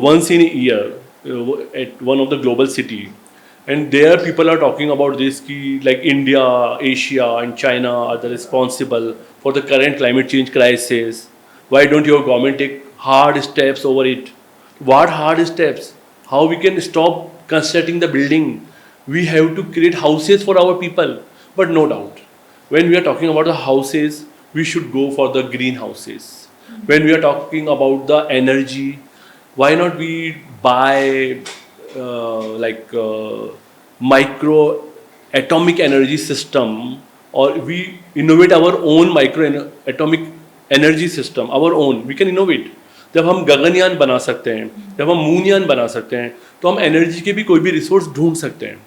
S1: once in year at one of the global city, and there people are talking about this ki like India, Asia and China are the responsible for the current climate change crisis. Why don't your government take hard steps over it? What hard steps? How we can stop constructing the building? We have to create houses for our people. But no doubt, when we are talking about the houses, we should go for the green houses. When we are talking about the energy, why not we buy micro atomic energy system, or we innovate our own micro atomic energy system, our own we can innovate. जब हम गगनयान बना सकते हैं, जब हम मूनयान बना सकते हैं, तो हम एनर्जी के भी कोई भी रिसोर्स ढूंढ सकते हैं।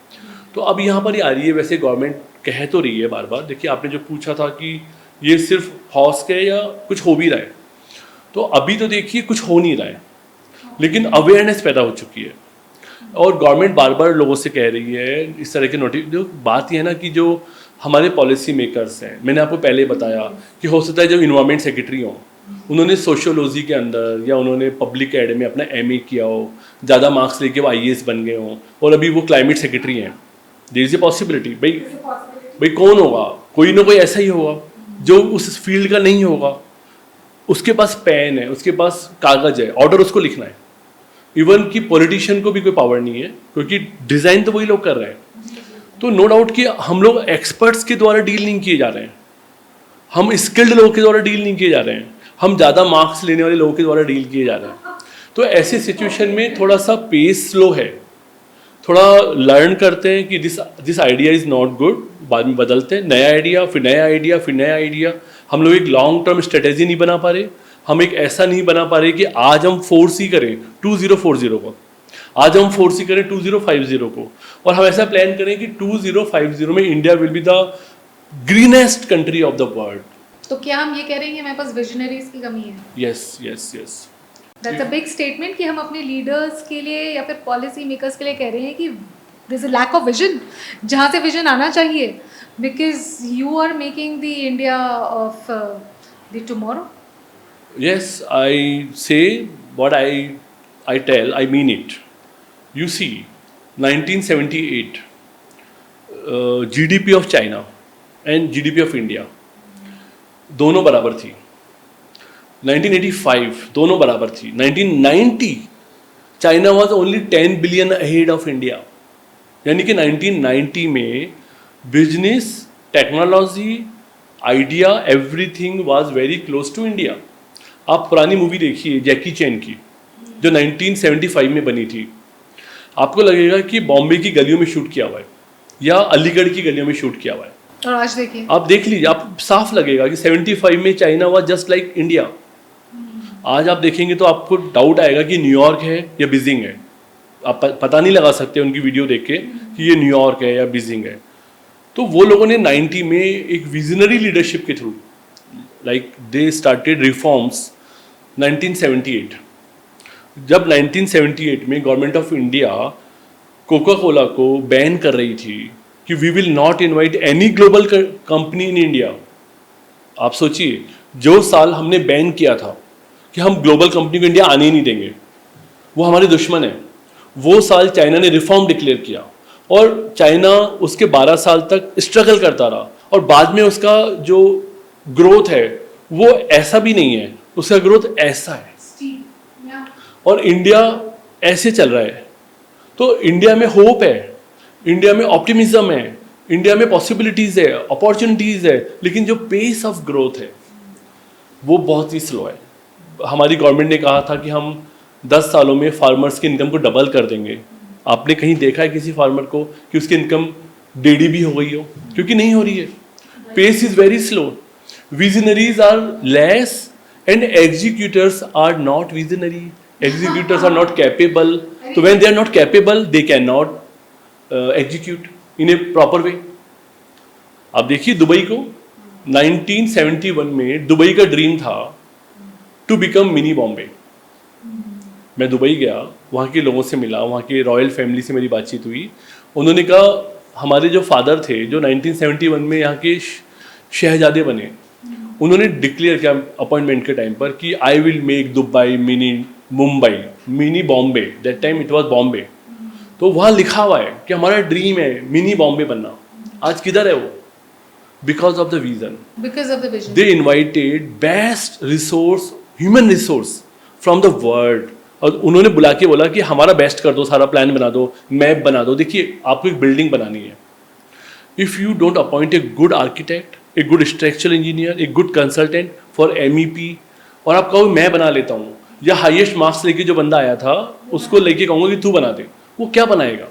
S1: तो अब यहाँ पर ही आ रही है, वैसे गवर्नमेंट कह तो रही है बार बार, देखिए आपने जो पूछा था कि ये सिर्फ हौस के या कुछ हो भी रहा है, तो अभी तो देखिए कुछ हो नहीं रहा है, लेकिन अवेयरनेस पैदा हो चुकी है, और गवर्नमेंट बार बार लोगों से कह रही है इस तरह के नोटिस। जो बात यह है ना कि जो हमारे पॉलिसी मेकर्स हैं, मैंने आपको पहले बताया कि हो सकता है जो इन्वायरमेंट सेक्रेटरी हों, उन्होंने सोशियोलॉजी के अंदर या उन्होंने पब्लिक एड में अपना MA किया हो, ज़्यादा मार्क्स लेके वो IAS बन गए हों, और अभी वो क्लाइमेट सेक्रेटरी हैं। देयर इज़ ए पॉसिबिलिटी, भाई कौन होगा, कोई ना कोई ऐसा ही होगा जो उस फील्ड का नहीं होगा, उसके पास पेन है, उसके पास कागज़ है, ऑर्डर उसको लिखना है। इवन कि पॉलिटिशियन को भी कोई पावर नहीं है, क्योंकि डिज़ाइन तो वही लोग कर रहे हैं। तो नो डाउट कि हम लोग एक्सपर्ट्स के द्वारा डील नहीं किए जा रहे हैं, हम स्किल्ड लोगों के द्वारा डील नहीं किए जा रहे हैं, हम ज़्यादा मार्क्स लेने वाले लोगों के द्वारा डील किए जा रहे हैं। तो ऐसे सिचुएशन में थोड़ा सा पेस स्लो है, थोड़ा लर्न करते हैं कि this idea is not good, बाद में बदलते हैं, नया आइडिया, फिर नया आइडिया, फिर नया आइडिया। हम लोग एक लॉन्ग टर्म स्ट्रेटेजी नहीं बना पा रहे, हम एक ऐसा नहीं बना पा रहे कि आज हम 4C करें 2040 को, आज हम 4C करें 2050 को, और हम ऐसा प्लान करें कि 2050 में India will be the greenest country of the world.
S2: तो क्या हम ये कह रहे हैं कि हमारे पास विजनरीज की कमी है?
S1: Yes yes yes,
S2: that's a big statement कि हम अपने लीडर्स के लिए या फिर पॉलिसी मेकर्स के लिए कह रहे हैं कि this a lack of vision, जहाँ से विजन आना चाहिए, because you are making the India of the tomorrow.
S1: yes, I say what I tell, I mean it. You see, 1978 GDP of China and GDP of India दोनों बराबर थी। 1985 दोनों बराबर थी। 1990 China was only 10 billion ahead of India. यानी कि 1990 में business, technology, idea, everything was very close to India. आप पुरानी मूवी देखिए जैकी चैन की, जो 1975 में बनी थी, आपको लगेगा कि बॉम्बे की गलियों में शूट किया हुआ है या अलीगढ़ की गलियों में शूट किया हुआ है।
S2: और आज देखिए,
S1: आप देख लीजिए, आप साफ लगेगा कि 75 में China was just like India. आज आप देखेंगे तो आपको डाउट आएगा कि न्यूयॉर्क है या बीजिंग है। आप पता नहीं लगा सकते उनकी वीडियो देख के कि ये न्यूयॉर्क है या बीजिंग है। तो वो लोगों ने 90 में एक विजनरी लीडरशिप के through, like they started reforms 1978। जब 1978 में government of India Coca Cola को बैन कर रही थी कि we will not invite any global company in India. आप सोचिए, जो साल हमने बैन किया था कि हम ग्लोबल कंपनी को इंडिया आने ही नहीं देंगे, वो हमारे दुश्मन है, वो साल चाइना ने रिफॉर्म डिक्लेयर किया और चाइना उसके 12 साल तक स्ट्रगल करता रहा और बाद में उसका जो ग्रोथ है वो ऐसा भी नहीं है, उसका ग्रोथ ऐसा है और इंडिया ऐसे चल रहा है। तो इंडिया में होप है, इंडिया में ऑप्टिमिज्म है, इंडिया में पॉसिबिलिटीज़ है, अपॉर्चुनिटीज़ है, लेकिन जो पेस ऑफ ग्रोथ है वो बहुत ही स्लो है। हमारी गवर्नमेंट ने कहा था कि हम 10 सालों में फार्मर्स की इनकम को डबल कर देंगे। आपने कहीं देखा है किसी फार्मर को कि उसकी इनकम 1.5 भी हो गई हो? क्योंकि नहीं हो रही है, pace is very slow. Visionaries are less and executors are not visionary, executors are not capable, so when they are not capable they cannot execute in a proper way। अब देखिए दुबई को 1971 में दुबई का dream था to become mini Bombay. मैं Dubai गया, वहाँ के लोगों से मिला, वहाँ के रॉयल फैमिली से मेरी बातचीत हुई। उन्होंने कहा हमारे जो फादर थे जो 1971 में यहाँ के शहजादे बने, उन्होंने डिक्लेयर किया अपॉइंटमेंट के टाइम पर कि आई will make Dubai mini Mumbai, mini Bombay. That time it was Bombay. तो वहाँ लिखा हुआ है कि हमारा ड्रीम है मिनी बॉम्बे बनना। आज किधर है वो? Because of the vision,
S2: because of the vision.
S1: They invited best resource, human resource from the world, और उन्होंने बुला के बोला कि हमारा बेस्ट कर दो, सारा प्लान बना दो, मैप बना दो। देखिए आपको एक बिल्डिंग बनानी है, if you don't appoint a good architect, a good structural engineer, a good consultant for MEP, और आप कहो मैं बना लेता हूँ, या हाईएस्ट मार्क्स लेके जो बंदा आया था उसको लेके कहूँगा कि तू बना दे, वो क्या बनाएगा?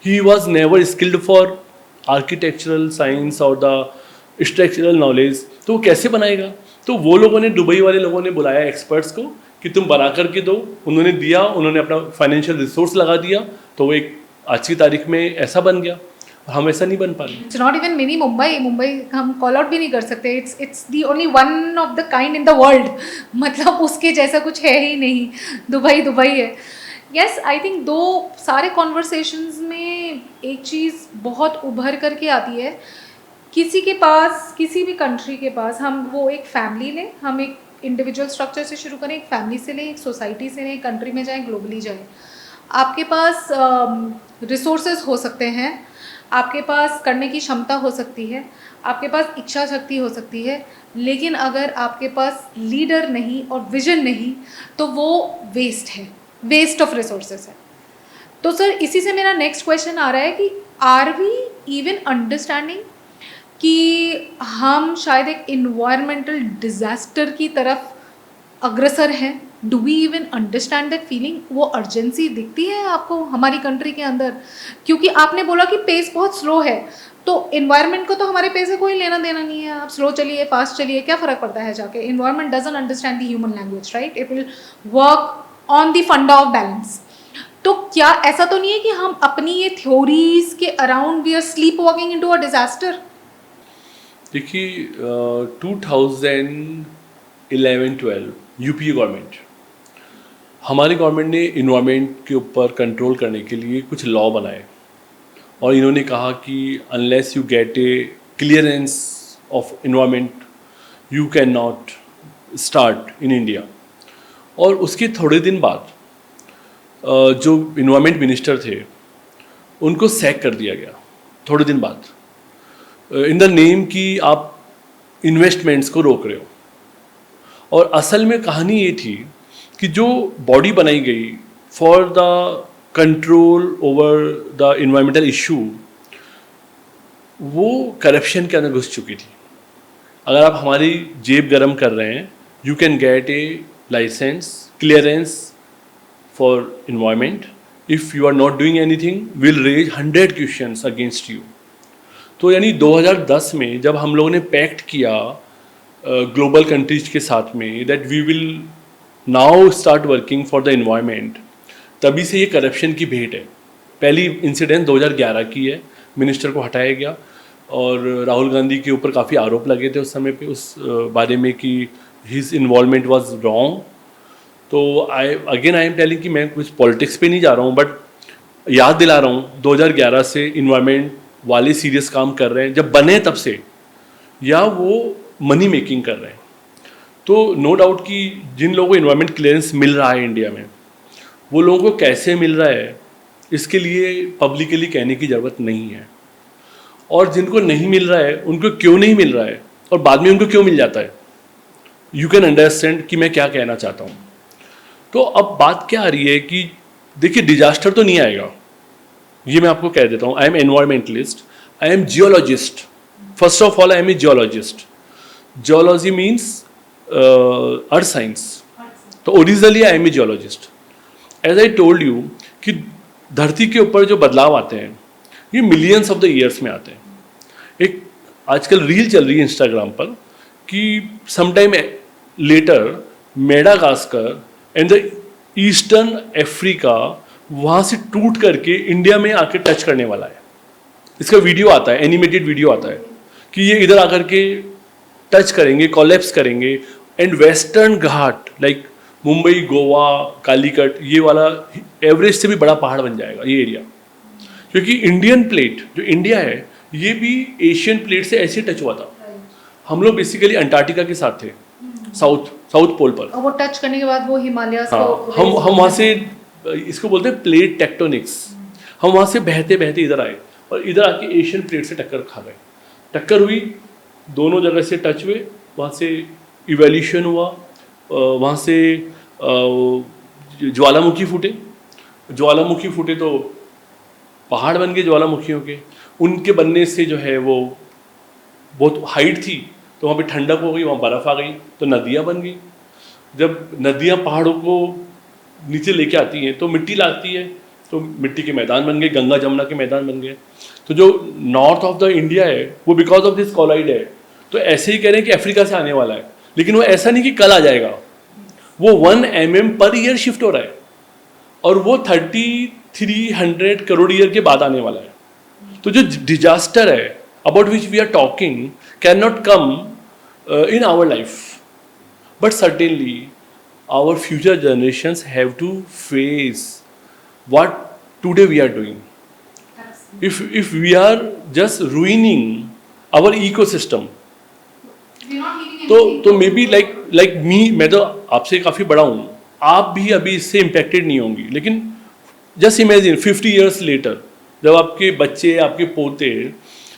S1: He was never skilled for architectural science और द स्ट्रक्चरल नॉलेज, तो वो कैसे बनाएगा? तो वो लोगों ने, दुबई वाले लोगों ने बुलाया एक्सपर्ट्स को कि तुम बना करके दो। उन्होंने दिया, उन्होंने अपना फाइनेंशियल रिसोर्स लगा दिया, तो वो एक आज की तारीख में ऐसा बन गया। हम ऐसा नहीं बन पा रहे।
S2: It's not even mini Mumbai, Mumbai हम कॉल आउट भी नहीं कर सकते। It's the only one of the kind in the world, मतलब उसके जैसा कुछ है ही नहीं। दुबई दुबई है। यस, आई थिंक दो सारे कॉन्वर्सेशंस में एक चीज़ बहुत उभर करके आती है, किसी के पास, किसी भी कंट्री के पास, हम वो एक फैमिली लें, हम एक इंडिविजुअल स्ट्रक्चर से शुरू करें, एक फैमिली से लें, एक सोसाइटी से लें, एक कंट्री में जाएँ, ग्लोबली जाएँ, आपके पास रिसोर्सेज हो सकते हैं, आपके पास करने की क्षमता हो सकती है, आपके पास इच्छा शक्ति हो सकती है, लेकिन अगर आपके पास लीडर नहीं और विजन नहीं तो वो वेस्ट है, वेस्ट ऑफ रिसोर्सेज है। तो सर इसी से मेरा नेक्स्ट क्वेश्चन आ रहा है कि आर वी इवन अंडरस्टैंडिंग कि हम शायद एक इन्वायरमेंटल डिजास्टर की तरफ अग्रसर हैं? Do we even understand that feeling? वो अर्जेंसी दिखती है आपको हमारी कंट्री के अंदर? क्योंकि आपने बोला कि पेस बहुत स्लो है, तो इन्वायरमेंट को तो हमारे पेस से कोई लेना देना नहीं है। आप स्लो चलिए फास्ट चलिए, क्या फ़र्क पड़ता है जाके? Environment doesn't understand the human language, right? It will work on the फंडा ऑफ बैलेंस। तो क्या ऐसा तो नहीं है कि हम अपनी ये थ्योरीज के around we are sleep walking into a disaster?
S1: देखिए 2011-12 यूपीए गवर्नमेंट, हमारी गवर्नमेंट ने इन्वायरमेंट के ऊपर कंट्रोल करने के लिए कुछ लॉ बनाए और इन्होंने कहा कि unless you get A clearance of environment you can not start in India. और उसके थोड़े दिन बाद जो इन्वायरमेंट मिनिस्टर थे उनको सैक कर दिया गया थोड़े दिन बाद, इन द नेम कि आप इन्वेस्टमेंट्स को रोक रहे हो। और असल में कहानी ये थी कि जो बॉडी बनाई गई for the control over the environmental issue वो करप्शन के अंदर घुस चुकी थी। अगर आप हमारी जेब गरम कर रहे हैं, you can get a licence clearance for environment, if you are not doing anything will raise 100 questions against you. तो यानी 2010 में जब हम लोगों ने पैक्ट किया ग्लोबल कंट्रीज के साथ में that we will now start working for the environment, तभी से ये करप्शन की भेंट है। पहली इंसिडेंट 2011 की है, मिनिस्टर को हटाया गया और राहुल गांधी के ऊपर काफ़ी आरोप लगे थे उस समय पे उस बारे में कि हिज इन्वॉल्वमेंट वाज रॉन्ग। तो आई एम टेलिंग कि मैं कुछ पॉलिटिक्स पे नहीं जा रहा हूँ, बट याद दिला रहा हूँ 2011 से इन्वायरमेंट वाले सीरियस काम कर रहे हैं जब बने तब से, या वो मनी मेकिंग कर रहे हैं। तो नो डाउट कि जिन लोगों को इन्वायरमेंट क्लियरेंस मिल रहा है इंडिया में, वो लोगों को कैसे मिल रहा है इसके लिए पब्लिकली कहने की ज़रूरत नहीं है। और जिनको नहीं मिल रहा है उनको क्यों नहीं मिल रहा है और बाद में उनको क्यों मिल जाता है, यू कैन अंडरस्टैंड कि मैं क्या कहना चाहता हूँ। तो अब बात क्या आ रही है कि देखिए डिजास्टर तो नहीं आएगा, ये मैं आपको कह देता हूँ। I am environmentalist, I am geologist. First of all I am a geologist. Geology means earth science, तो originally I am a geologist. As I told you कि धरती के ऊपर जो बदलाव आते हैं ये मिलियंस ऑफ द ईयर्स में आते हैं। एक आजकल रील चल रही है इंस्टाग्राम पर कि sometime later Madagascar and the eastern Africa वहाँ से टूट करके इंडिया में आके टच करने वाला है। इसका वीडियो आता है, एनिमेटेड वीडियो आता है कि ये इधर आकर के टच करेंगे, कोलैप्स करेंगे, and western Ghat like Mumbai, Goa, Calicut, ये वाला एवरेस्ट से भी बड़ा पहाड़ बन जाएगा ये एरिया। क्योंकि इंडियन प्लेट जो इंडिया है ये भी एशियन प्लेट से ऐसे टच हुआ था। हम लोग बेसिकली अंटार्कटिका के साथ थे, साउथ पोल पर।
S2: और वो टच करने के बाद वो हिमालय
S1: हाँ, हम वहाँ से, इसको बोलते हैं प्लेट टेक्टोनिक्स, हम वहाँ से बहते बहते इधर आए और इधर आके एशियन प्लेट से टक्कर खा गए। टक्कर हुई, दोनों जगह से टच हुए, वहाँ से इवोल्यूशन हुआ, वहाँ से ज्वालामुखी फूटे तो पहाड़ बन गए ज्वालामुखियों के। उनके बनने से जो है वो बहुत हाइट थी तो वहाँ पे ठंडक हो गई, वहाँ बर्फ़ आ गई तो नदियाँ बन गई। जब नदियाँ पहाड़ों को नीचे लेके आती हैं तो मिट्टी लागती है, तो मिट्टी के मैदान बन गए, गंगा जमुना के मैदान बन गए। तो जो नॉर्थ ऑफ द इंडिया है वो बिकॉज ऑफ दिस कोलाइड है। तो ऐसे ही कह रहे हैं कि अफ्रीका से आने वाला है, लेकिन वो ऐसा नहीं कि कल आ जाएगा, वो 1 mm पर ईयर शिफ्ट हो रहा है और वो 3300 करोड़ ईयर के बाद आने वाला है। तो जो डिजास्टर है about which we are talking can not come in our life, but certainly our future generations have to face what today we are doing. If we are just ruining our ecosystem, तो may be like me, मैं तो आपसे काफ़ी बड़ा हूँ, आप भी अभी इससे इम्पेक्टेड नहीं होंगी, लेकिन जस्ट इमेजिन 50 years लेटर जब आपके बच्चे, आपके पोते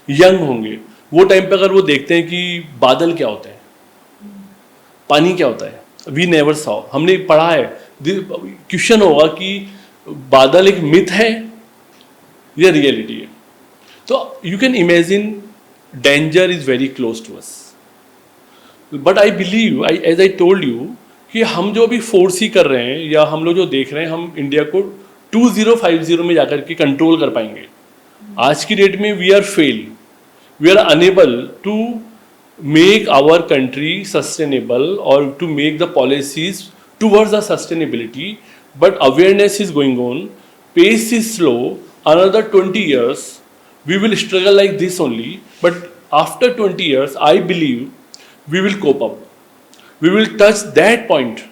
S1: यंग होंगे, वो टाइम पे अगर वो देखते हैं कि बादल क्या होता है, पानी क्या होता है, वी नेवर सॉ, हमने पढ़ा है, क्वेश्चन होगा कि बादल एक मिथ है या रियलिटी है। तो you can imagine danger is very close to us. But I believe as I told you कि हम जो अभी 4C कर रहे हैं या हम लोग जो देख रहे हैं, हम इंडिया को 2050 में जाकर के कंट्रोल कर पाएंगे. आज की डेट में we are fail, we are unable to make our country sustainable और to make the policies towards the sustainability. But awareness is going on, pace is slow, another 20 years we will struggle like this only, but after 20 years I believe we will cope up, we will touch that point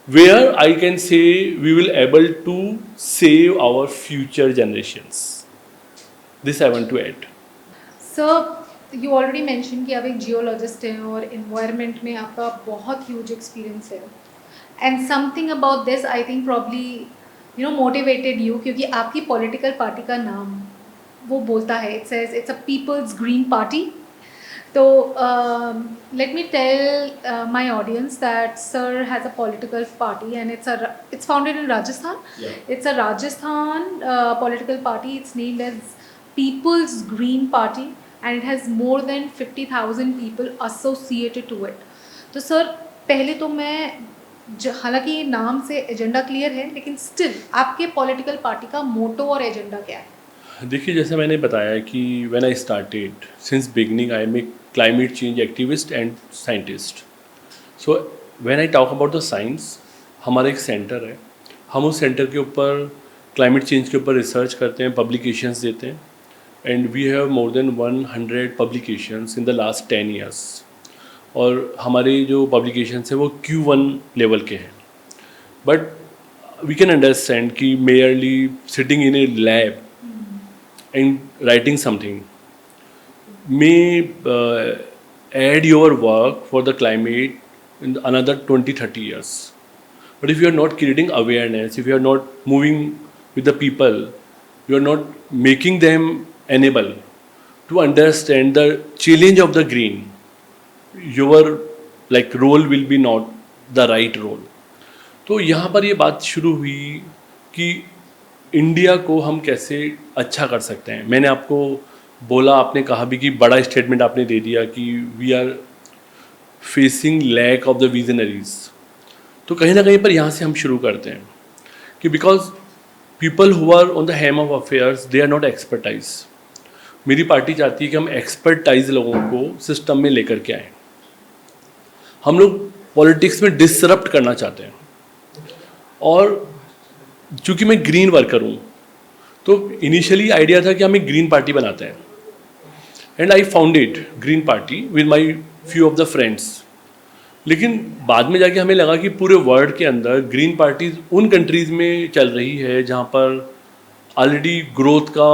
S1: where I can say we will able to save our future generations. This I want to add.
S2: Sir you already mention कि आप एक geologist हैं और environment में आपका बहुत huge experience है, and something about this I think probably you know motivated you, क्योंकि आपकी पॉलिटिकल पार्टी का नाम वो बोलता है, it's a people's green party. तो let me tell my audience that sir has a political party and it's founded in Rajasthan.
S1: Yeah.
S2: It's a Rajasthan political party. It's named as People's Green Party and it has more than 50,000 people associated to it. तो sir पहले तो मैं हालांकि नाम से agenda clear है, लेकिन still आपके पॉलिटिकल पार्टी का मोटो और एजेंडा क्या है?
S1: देखिए, जैसे मैंने बताया कि when I started since beginning I am a climate change activist and scientist. So when I talk about the science, हमारा एक सेंटर है, हम उस सेंटर के ऊपर क्लाइमेट चेंज के ऊपर रिसर्च करते हैं, पब्लिकेशंस देते हैं, and we have more than 100 publications in the last 10 years. और हमारे जो पब्लिकेशंस हैं वो Q1 लेवल के हैं. बट वी कैन अंडरस्टैंड कि merely sitting in A lab and writing something may add your work for the climate in another 20-30 years. But if you are not creating awareness, if you are not moving with the people, you are not making them enable to understand the challenge of the green, your like role will be not the right role. तो यहाँ पर ये बात शुरू हुई कि India को हम कैसे अच्छा कर सकते हैं. मैंने आपको बोला, आपने कहा भी कि बड़ा स्टेटमेंट आपने दे दिया कि we are facing lack of the visionaries. तो कहीं ना कहीं पर यहाँ से हम शुरू करते हैं कि because people who are on the helm of affairs they are not expertise. मेरी पार्टी चाहती है कि हम एक्सपर्टाइज लोगों को सिस्टम में लेकर के आएँ. हम लोग पॉलिटिक्स में डिसरप्ट करना चाहते हैं. और चूँकि मैं ग्रीन वर्कर हूँ, तो इनिशियली आइडिया था कि हम एक ग्रीन पार्टी बनाते हैं, and I founded green party with my few of the friends. लेकिन बाद में जाके हमें लगा कि पूरे वर्ल्ड के अंदर ग्रीन पार्टीज उन कंट्रीज़ में चल रही है जहाँ पर ऑलरेडी ग्रोथ का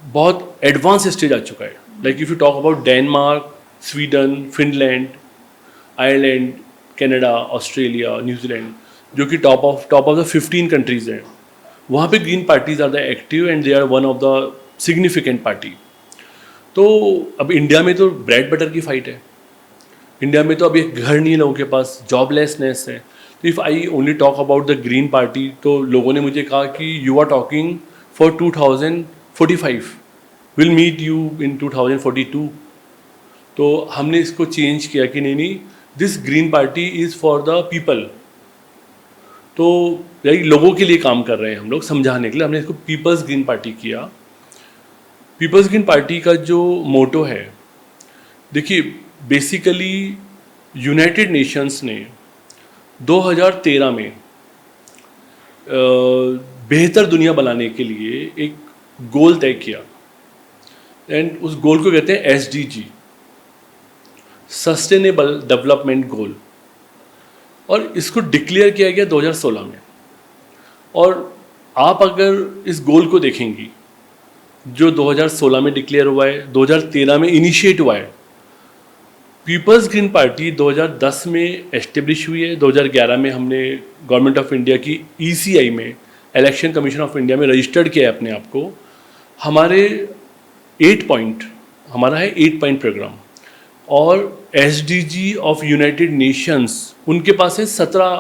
S1: बहुत एडवांस स्टेज आ चुका है. Like if you talk about Denmark, Sweden, Finland, Ireland, Canada, Australia, New Zealand, जो कि टॉप ऑफ द 15 कंट्रीज़ हैं, वहाँ पे green parties are the active and they are one of the significant party. तो अब India में तो ब्रेड बटर की फाइट है. इंडिया में तो अब एक घर नहीं है लोगों के पास, जॉबलेसनेस है. तो if I only talk about the green party, तो लोगों ने मुझे कहा कि you are talking for 2045, will meet you in 2042. तो हमने इसको चेंज किया कि नहीं, this green party is for the people. तो यही लोगों के लिए काम कर रहे हैं हम लोग, समझाने के लिए हमने इसको पीपल्स ग्रीन पार्टी किया. पीपल्स ग्रीन पार्टी का जो मोटो है, देखिए बेसिकली यूनाइटेड नेशंस ने 2013 में बेहतर दुनिया बनाने के लिए एक गोल तय किया, एंड उस गोल को कहते हैं SDG, सस्टेनेबल डेवलपमेंट गोल. और इसको डिक्लेयर किया गया 2016 में. और आप अगर इस गोल को देखेंगी जो 2016 में डिक्लेयर हुआ है, 2013 में इनिशिएट हुआ है. पीपल्स ग्रीन पार्टी 2010 में एस्टेब्लिश हुई है. 2011 में हमने गवर्नमेंट ऑफ इंडिया की ECI में, इलेक्शन कमीशन ऑफ इंडिया में रजिस्टर्ड किया है अपने आप को. हमारे 8 पॉइंट, हमारा है 8 पॉइंट प्रोग्राम. और SDG ऑफ यूनाइटेड नेशंस, उनके पास है 17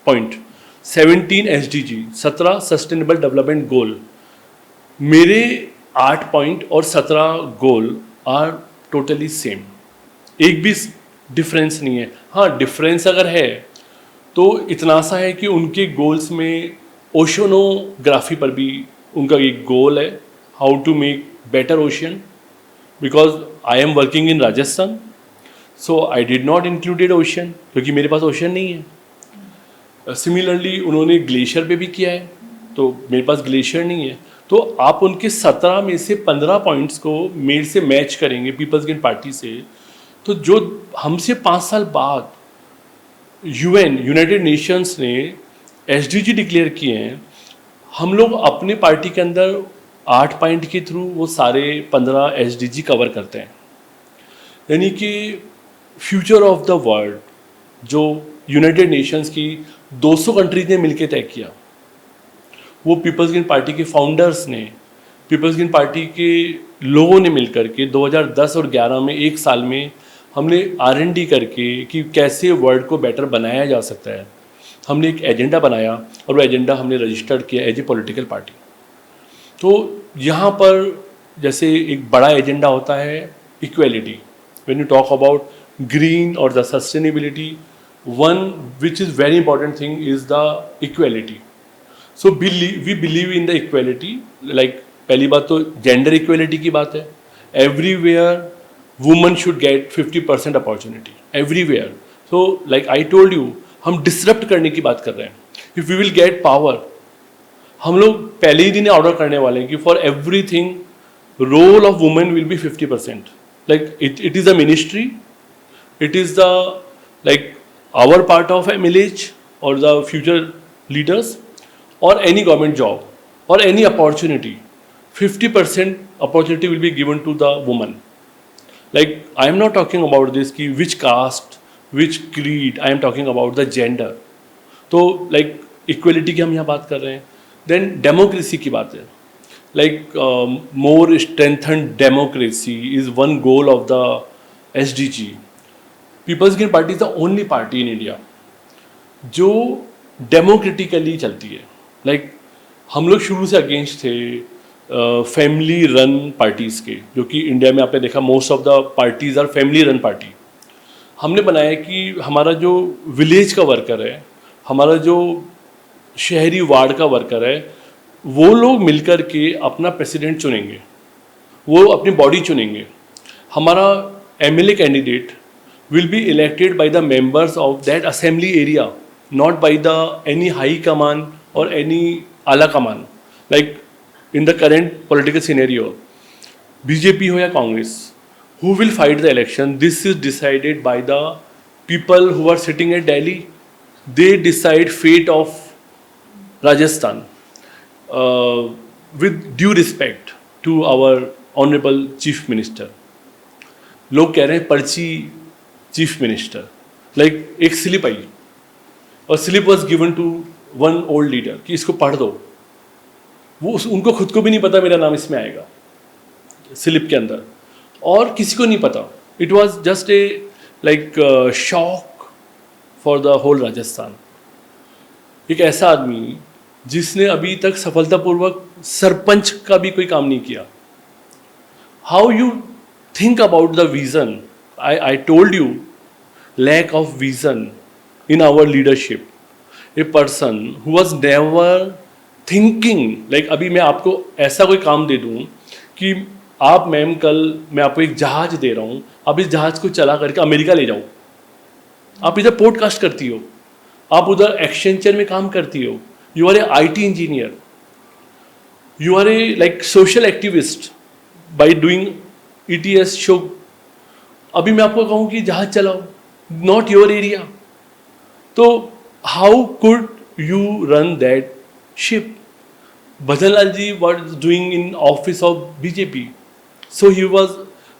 S1: point, 17 SDG, 17 sustainable development goal. मेरे 8 पॉइंट और 17 गोल आर टोटली सेम, एक भी डिफरेंस नहीं है। हाँ, डिफरेंस अगर है तो इतना सा है कि उनके गोल्स में ओशनोग्राफी पर भी उनका एक गोल है, how to make better ocean, because I am working in Rajasthan, so I did not included ocean क्योंकि मेरे पास ओशन नहीं है। सिमिलरली उन्होंने ग्लेशियर पे भी किया है, तो मेरे पास ग्लेशियर नहीं है। तो आप उनके 17 में से 15 पॉइंट्स को मेरे से मैच करेंगे पीपल्स गेन पार्टी से, तो जो हमसे 5 साल बाद यूएन यूनाइटेड नेशंस ने एसडीजी डिक्लेयर किए हैं, हम लोग अपने पार्टी के अंदर 8 पॉइंट के थ्रू वो सारे 15 एसडीजी कवर करते हैं। यानी कि फ्यूचर ऑफ द वर्ल्ड जो यूनाइटेड नेशंस की 200 कंट्रीज ने मिलकर तय किया, वो पीपल्स गेन पार्टी के फाउंडर्स ने, पीपल्स गेन पार्टी के लोगों ने मिलकर के 2010 और 11 में एक साल में हमने R&D करके कि कैसे वर्ल्ड को बेटर बनाया जा सकता है, हमने एक एजेंडा बनाया और वो एजेंडा हमने रजिस्टर्ड किया एज ए पॉलिटिकल पार्टी। तो यहाँ पर जैसे एक बड़ा एजेंडा होता है equality, when you talk about green और the sustainability, one which is very important thing is the equality. So we believe in the equality, like पहली बात तो जेंडर इक्वेलिटी की बात है, everywhere women should get 50% opportunity everywhere. So like I told you, हम disrupt करने की बात कर रहे हैं। If we will get power, हम लोग पहले ही दिन ऑर्डर करने वाले हैं कि for everything role of women will be 50%, like it is a ministry, it is the like our part of MLAs और the future leaders or any government job or any opportunity, 50% opportunity will be given to the woman. Like I am not talking about this ki which caste, which creed, I am talking about the gender. तो like equality की हम यहाँ बात कर रहे हैं। Then democracy की बात है, like more strengthened democracy is one goal of the SDG. People's Green Party is the only party in India जो डेमोक्रेटिकली चलती है। लाइक हम लोग शुरू से अगेंस्ट थे फैमिली रन पार्टीज़ के, जो कि इंडिया में आपने देखा most of the parties are family run party. हमने बनाया कि हमारा जो विलेज का वर्कर है, हमारा जो शहरी वार्ड का वर्कर है, वो लोग मिलकर के अपना प्रेसिडेंट चुनेंगे, वो अपनी बॉडी चुनेंगे। हमारा MLA candidate will be elected by the members of that assembly area, not by the any high command or any ala command. Like in the current political scenario, BJP हो या Congress, who will fight the election, this is decided by the people who are sitting at Delhi. They decide fate of Rajasthan with due respect to our honorable chief minister. लोग कह रहे हैं पर्ची chief minister, like एक slip आई और slip was given to one old leader कि इसको पढ़ दो। वो उनको खुद को भी नहीं पता मेरा नाम इसमें आएगा स्लिप के अंदर, और किसी को नहीं पता। It was just a like shock for the whole Rajasthan. एक ऐसा आदमी जिसने अभी तक सफलतापूर्वक सरपंच का भी कोई काम नहीं किया। How you think about the vision. I told you, lack of vision in our leadership. A person who was never thinking, like अभी मैं आपको ऐसा कोई काम दे दूँ कि आप मैम कल मैं आपको एक जहाज दे रहा हूँ, आप इस जहाज को चला करके अमेरिका ले जाओ। आप इधर पॉडकास्ट करती हो, आप उधर एक्सचेंजर में काम करती हो, you are a IT engineer, you are a like social activist by doing ETS show. अभी मैं आपको कहूँ कि जहाज चलाओ, नॉट योर एरिया, तो how could you run that ship? Bhajan Lal ji what doing in office of BJP, so he was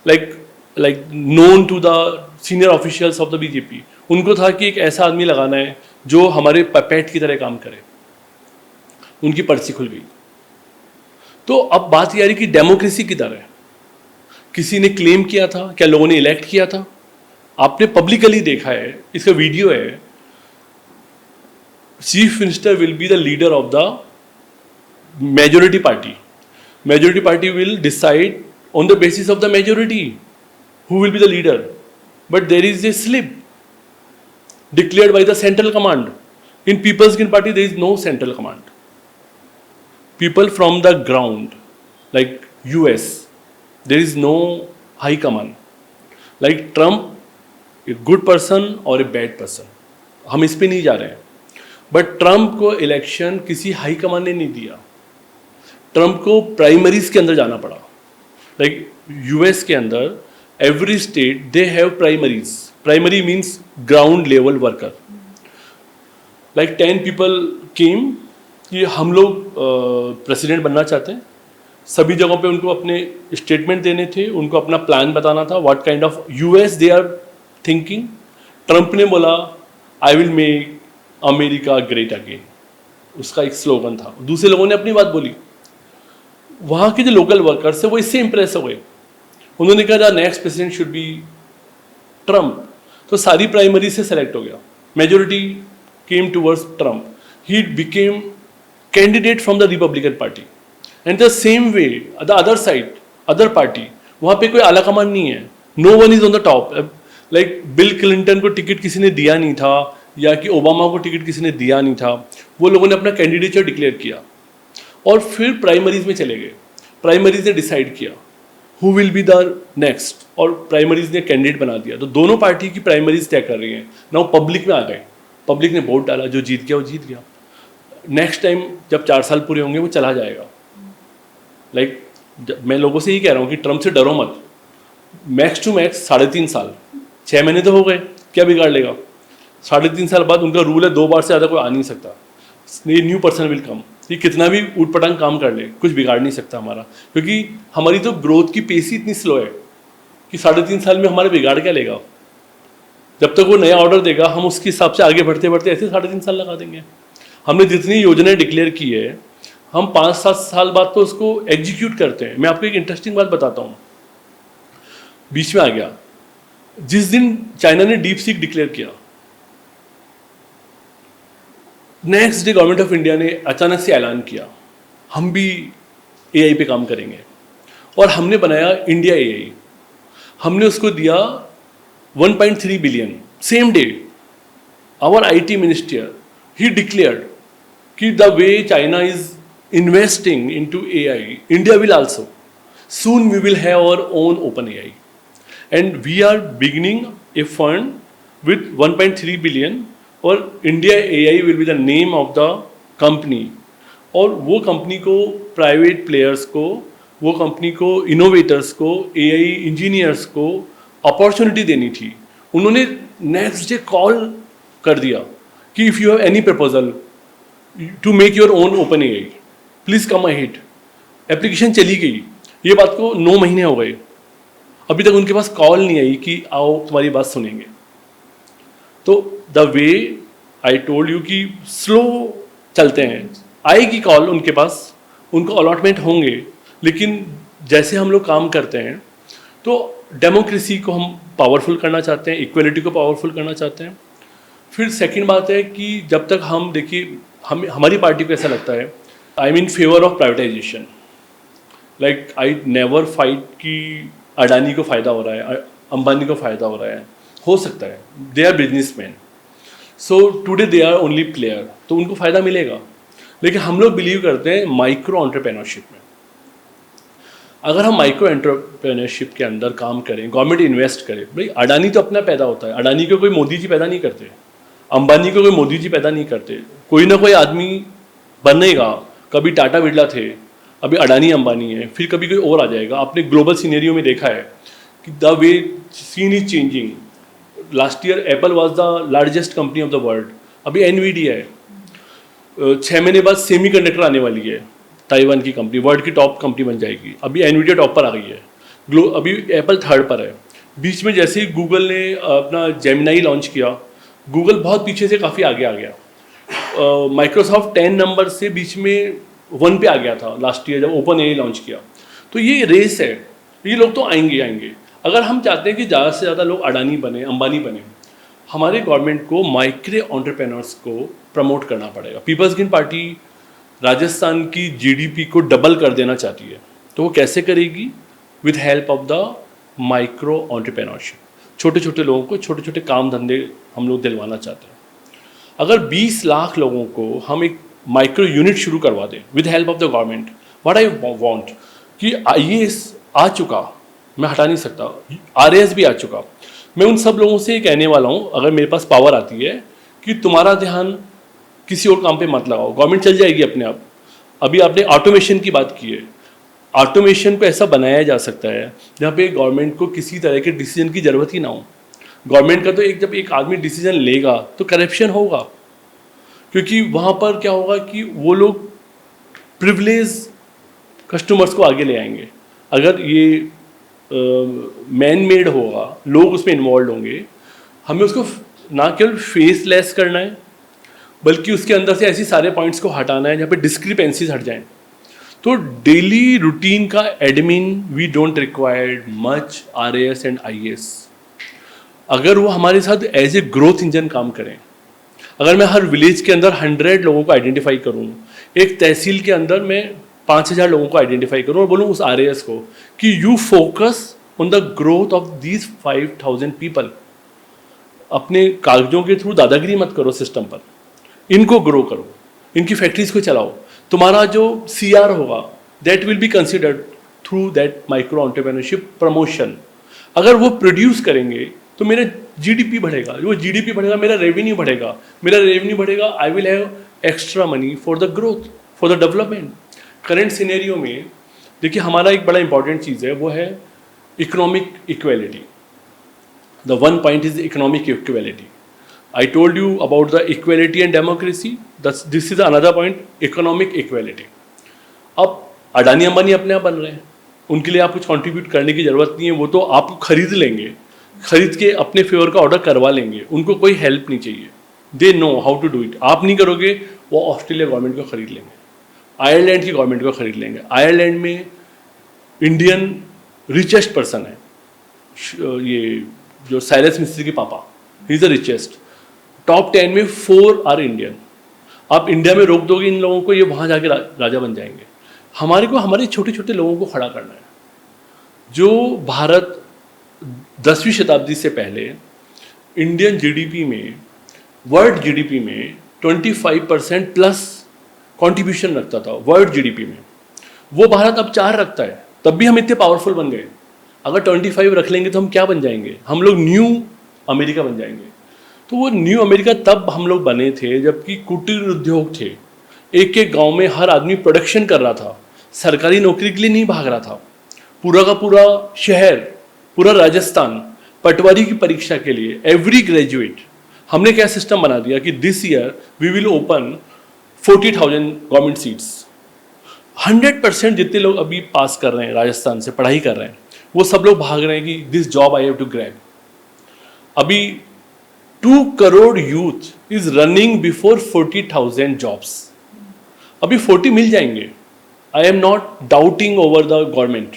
S1: like known to the senior officials of the BJP। उनको था कि एक ऐसा आदमी लगाना है जो हमारे पपेट की तरह काम करे। उनकी पर्ची खुल गई। तो अब बात ये आ रही कि डेमोक्रेसी की तरह है। किसी ने क्लेम किया था, क्या लोगों ने इलेक्ट किया था? आपने पब्लिकली देखा है, इसका वीडियो है। Chief minister will be the leader of the majority party. Majority party will decide on the basis of the majority who will be the leader. But there is a slip declared by the central command. In People's Green Party, there is no central command. People from the ground, like US, there is no high command. Like Trump, a good person or a bad person. हम इस पे नहीं जा रहे हैं. But Trump को election किसी high command ने नहीं दिया. ट्रंप को प्राइमरीज के अंदर जाना पड़ा. लाइक यूएस के अंदर every state they have primaries. Primary means ground level worker. Like 10 people came कि हम लोग प्रेसिडेंट बनना चाहते हैं. सभी जगहों पे उनको अपने स्टेटमेंट देने थे, उनको अपना प्लान बताना था, what kind of US they are thinking. Trump ने बोला I will make America great again. उसका एक स्लोगन था. दूसरे लोगों ने अपनी बात बोली. वहाँ के जो लोकल वर्कर्स है वो इससे इंप्रेस हो गए. उन्होंने कहा next president should be Trump. तो सारी प्राइमरी से सेलेक्ट हो गया. Majority came towards Trump. He became candidate from the Republican party. And the same way the other side, other party, वहाँ पे कोई आला कमान नहीं है. No one is on the top. Like Bill Clinton को टिकट किसी ने दिया नहीं था, या कि ओबामा को टिकट किसी ने दिया नहीं था. वो लोगों ने अपना कैंडिडेचर डिक्लेयर किया और फिर प्राइमरीज में चले गए. प्राइमरीज ने डिसाइड किया who will be the next, और प्राइमरीज ने कैंडिडेट बना दिया. तो दोनों पार्टी की प्राइमरीज तय कर रही हैं. नाउ पब्लिक में आ गए. पब्लिक ने वोट डाला. जो जीत गया वो जीत गया. नेक्स्ट टाइम जब 4 साल पूरे होंगे वो चला जाएगा. लाइक मैं लोगों से यही कह रहा हूँ कि ट्रंप से डरो मत. मैक्स टू मैक्स 3.5 साल, 6 महीने तो हो गए, क्या बिगाड़ लेगा. 3.5 साल बाद उनका रूल है 2 बार से ज़्यादा कोई आ नहीं सकता. ये न्यू पर्सन विल कम. ये कितना भी ऊटपटांग काम कर ले कुछ बिगाड़ नहीं सकता हमारा, क्योंकि हमारी तो ग्रोथ की पेस ही इतनी स्लो है कि 3.5 साल में हमारे बिगाड़ क्या लेगा. जब तक वो नया ऑर्डर देगा हम उसके हिसाब से आगे बढ़ते बढ़ते ऐसे 3.5 साल लगा देंगे. हमने जितनी योजनाएं डिक्लेयर की है हम 5-7 साल बाद तो उसको एग्जीक्यूट करते हैं. मैं आपको एक इंटरेस्टिंग बात बताता हूँ. बीच में आ गया जिस दिन चाइना ने डीप सीक डिक्लेयर किया, next day government of India ने अचानक से ऐलान किया हम भी एआई पे काम करेंगे. और हमने बनाया इंडिया एआई. हमने उसको दिया 1.3 billion. Same day our IT minister he declared कि the way China is investing into AI, India will also. Soon we will have our own open AI and we are beginning a fund with 1.3 billion. और India AI will be the name of the company. और वो company को private players को, वो company को innovators को, AI engineers को opportunity देनी थी. उन्होंने नेक्स्ट डे कॉल कर दिया कि if you have any proposal to make your own open AI please come ahead. Application चली गई. ये बात को 9 महीने हो गए, अभी तक उनके पास कॉल नहीं आई कि आओ तुम्हारी बात सुनेंगे. तो the way I told you कि स्लो चलते हैं. आएगी कॉल उनके पास, उनको अलॉटमेंट होंगे, लेकिन जैसे हम लोग काम करते हैं तो डेमोक्रेसी को हम पावरफुल करना चाहते हैं, इक्वलिटी को पावरफुल करना चाहते हैं. फिर सेकंड बात है कि जब तक हम देखिए हमारी पार्टी को ऐसा लगता है I M in favour of privatisation. Like I never fight कि अडानी को फ़ायदा हो रहा है, अंबानी को फ़ायदा हो रहा है. हो सकता है, they are businessman, so today they are only player, तो उनको फ़ायदा मिलेगा. लेकिन हम लोग बिलीव करते हैं माइक्रो एंटरप्रेन्योरशिप में. अगर हम माइक्रो एंटरप्रेन्योरशिप के अंदर काम करें, गवर्नमेंट इन्वेस्ट करे. भाई अडानी तो अपना पैदा होता है. अडानी को कोई मोदी जी पैदा नहीं करते, अंबानी को कोई मोदी जी पैदा नहीं करते. कोई ना कोई आदमी बनेगा. कभी टाटा बिरला थे, अभी अडानी अंबानी है, फिर कभी कोई और आ जाएगा. आपने ग्लोबल सीनेरियो में देखा है कि the way scene is changing. Last year Apple was the largest company of the world. अभी एनवीडिया है. 6 महीने बाद सेमीकंडक्टर आने वाली है, ताइवान की कंपनी, वर्ल्ड की टॉप कंपनी बन जाएगी. अभी एनवीडिया टॉप पर आ गई है. अभी एप्पल 3rd पर है. बीच में जैसे ही गूगल ने अपना जेमिनाई लॉन्च किया, गूगल बहुत पीछे से काफ़ी आगे आ गया. माइक्रोसॉफ्ट 10 नंबर से बीच में 1 पे आ गया था लास्ट ईयर जब ओपन एआई लॉन्च किया. तो ये रेस है. ये लोग तो आएंगे. अगर हम चाहते हैं कि ज़्यादा से ज़्यादा लोग अडानी बने, अंबानी बने, हमारे गवर्नमेंट को माइक्रो एंटरप्रेन्योर्स को प्रमोट करना पड़ेगा. पीपल्स ग्रीन पार्टी राजस्थान की जीडीपी को डबल कर देना चाहती है. तो वो कैसे करेगी? With help of the micro entrepreneurship. छोटे छोटे लोगों को छोटे छोटे काम धंधे हम लोग दिलवाना चाहते हैं। अगर 20 लाख लोगों को हम एक माइक्रो यूनिट शुरू करवा दें with help of the government, what I want कि IAS आ चुका, मैं हटा नहीं सकता, RAS भी आ चुका, मैं उन सब लोगों से ये कहने वाला हूँ, अगर मेरे पास पावर आती है कि तुम्हारा ध्यान किसी और काम पे मत लगाओ, गवर्नमेंट चल जाएगी अपने आप। अभी आपने ऑटोमेशन की बात की है, ऑटोमेशन को ऐसा बनाया जा सकता है जहाँ पे गवर्नमेंट को किसी तरह के डिसीजन की ज़रूरत ही ना हो। गवर्नमेंट का तो जब एक आदमी डिसीजन लेगा तो करप्शन होगा, क्योंकि वहाँ पर क्या होगा कि वो लोग प्रिविलेज कस्टमर्स को आगे ले आएंगे। अगर ये मैन मेड होगा, लोग उसमें इन्वॉल्व होंगे, हमें उसको ना केवल फेसलेस करना है बल्कि उसके अंदर से ऐसी सारे पॉइंट्स को हटाना है जहाँ पे डिस्क्रिपेंसीज हट जाएं। तो डेली रूटीन का admin we don't required much RAS and IAS। अगर वो हमारे साथ एज ए ग्रोथ इंजन काम करें, अगर मैं हर विलेज के अंदर 100 लोगों को आइडेंटिफाई करूं, एक तहसील के अंदर मैं 5000 लोगों को आइडेंटिफाई करूं और बोलूं उस RAS को कि you focus on the growth of these 5000 people. अपने कागजों के थ्रू दादागिरी मत करो सिस्टम पर, इनको ग्रो करो, इनकी फैक्ट्रीज को चलाओ। तुम्हारा जो CR होगा that will be considered through that micro entrepreneurship promotion. अगर वो प्रोड्यूस करेंगे तो मेरा GDP बढ़ेगा, वो GDP बढ़ेगा, मेरा रेवेन्यू बढ़ेगा, मेरा रेवेन्यू बढ़ेगा, I will have extra money for the growth, for the development. Current scenario में देखिए हमारा एक बड़ा इंपॉर्टेंट चीज़ है, वो है economic equality. The one point is economic equality. I told you about the equality and democracy. This is another point, economic equality. अब अडानी अंबानी अपने आप बन रहे हैं, उनके लिए आप कुछ कंट्रीब्यूट करने की ज़रूरत नहीं है, वो तो आप खरीद लेंगे, खरीद के अपने फेवर का ऑर्डर करवा लेंगे, उनको कोई हेल्प नहीं चाहिए। They know how to do it. आप नहीं करोगे, वो ऑस्ट्रेलिया गवर्नमेंट को खरीद लेंगे, आयरलैंड की गवर्नमेंट को खरीद लेंगे। आयरलैंड में इंडियन रिचेस्ट पर्सन है, ये जो साइरस मिस्त्री के पापा, he is the richest. Top 10 में 4 आर इंडियन। आप इंडिया में रोक दोगे इन लोगों को, ये वहाँ जाके राजा बन जाएंगे। हमारे को हमारे छोटे छोटे लोगों को खड़ा करना है। जो भारत 10वीं शताब्दी से पहले इंडियन GDP में, वर्ल्ड GDP में 25% प्लस कंट्रीब्यूशन रखता था वर्ल्ड GDP में, वो भारत अब 4 रखता है। तब भी हम इतने पावरफुल बन गए। अगर 25 रख लेंगे तो हम क्या बन जाएंगे? हम लोग न्यू अमेरिका बन जाएंगे। तो वो न्यू अमेरिका तब हम लोग बने थे जबकि कुटीर उद्योग थे, एक एक गांव में हर आदमी प्रोडक्शन कर रहा था, सरकारी नौकरी के लिए नहीं भाग रहा था। पूरा का पूरा शहर, पूरा राजस्थान पटवारी की परीक्षा के लिए एवरी ग्रेजुएट, हमने क्या सिस्टम बना दिया कि this year we will open 40,000 government seats. 100% जितने लोग अभी पास कर रहे हैं राजस्थान से, पढ़ाई कर रहे हैं, वो सब लोग भाग रहे हैं कि this job I have to grab. अभी 2 crore youth is running before 40,000 jobs. अभी 40 मिल जाएंगे। I am not doubting over the government,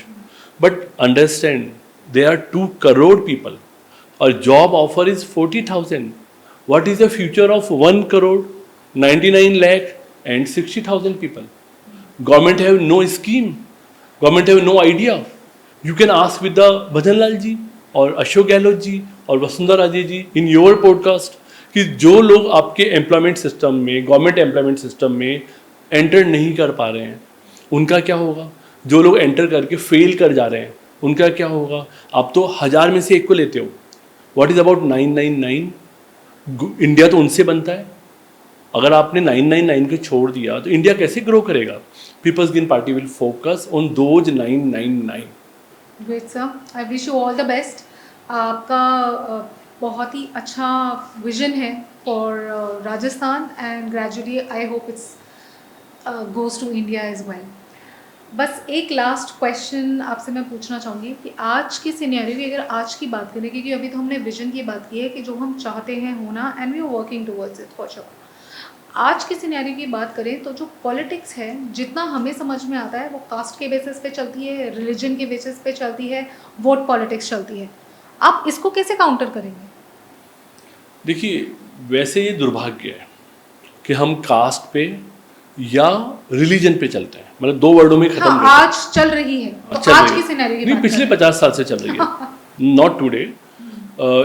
S1: but understand they are 2 crore people और job offer is 40,000। What is the future of 1 crore 99 lakh and 60,000 people? Government have no scheme, government have no idea. You can ask with the Bhajan Lal ji और अशोक गहलोत जी और वसुंधरा राजे जी in your podcast कि जो लोग आपके employment system में, government employment system में enter नहीं कर पा रहे हैं, उनका क्या होगा? जो लोग एंटर करके फेल कर जा रहे हैं, उनका क्या होगा? आप तो 1000 में से एक को लेते हो। What is about 999? इंडिया तो उनसे बनता है। अगर आपने 999 को छोड़ दिया तो इंडिया कैसे ग्रो करेगा? Peoples green party will focus on those 999।
S2: Great sir, I wish you all the best. आपका बहुत ही अच्छा विजन है for Rajasthan and gradually I hope it's goes to India as well. बस एक लास्ट क्वेश्चन आपसे मैं पूछना चाहूँगी कि आज की सिनेरियो की अगर आज की बात करें, क्योंकि अभी तो हमने विजन की बात की है कि जो हम चाहते हैं होना and we are working towards it for sure. आज की सिनेरियो की बात करें तो जो पॉलिटिक्स है, जितना हमें समझ में आता है वो कास्ट के बेसिस पे चलती है, रिलीजन के बेसिस पे चलती है, वोट पॉलिटिक्स चलती है। आप इसको कैसे काउंटर करेंगे?
S1: देखिए, वैसे ये दुर्भाग्य है कि हम कास्ट पे, या रिलीजन पे चलते हैं, मतलब दो वर्डों में खत्म
S2: हाँ,
S1: करते हैं।
S2: आज चल रही है तो
S1: चल
S2: आज
S1: रही
S2: की
S1: है।
S2: सिनेरियो की
S1: नहीं,
S2: बात
S1: पिछले
S2: कर
S1: 50 साल से चल रही है, नॉट टुडे।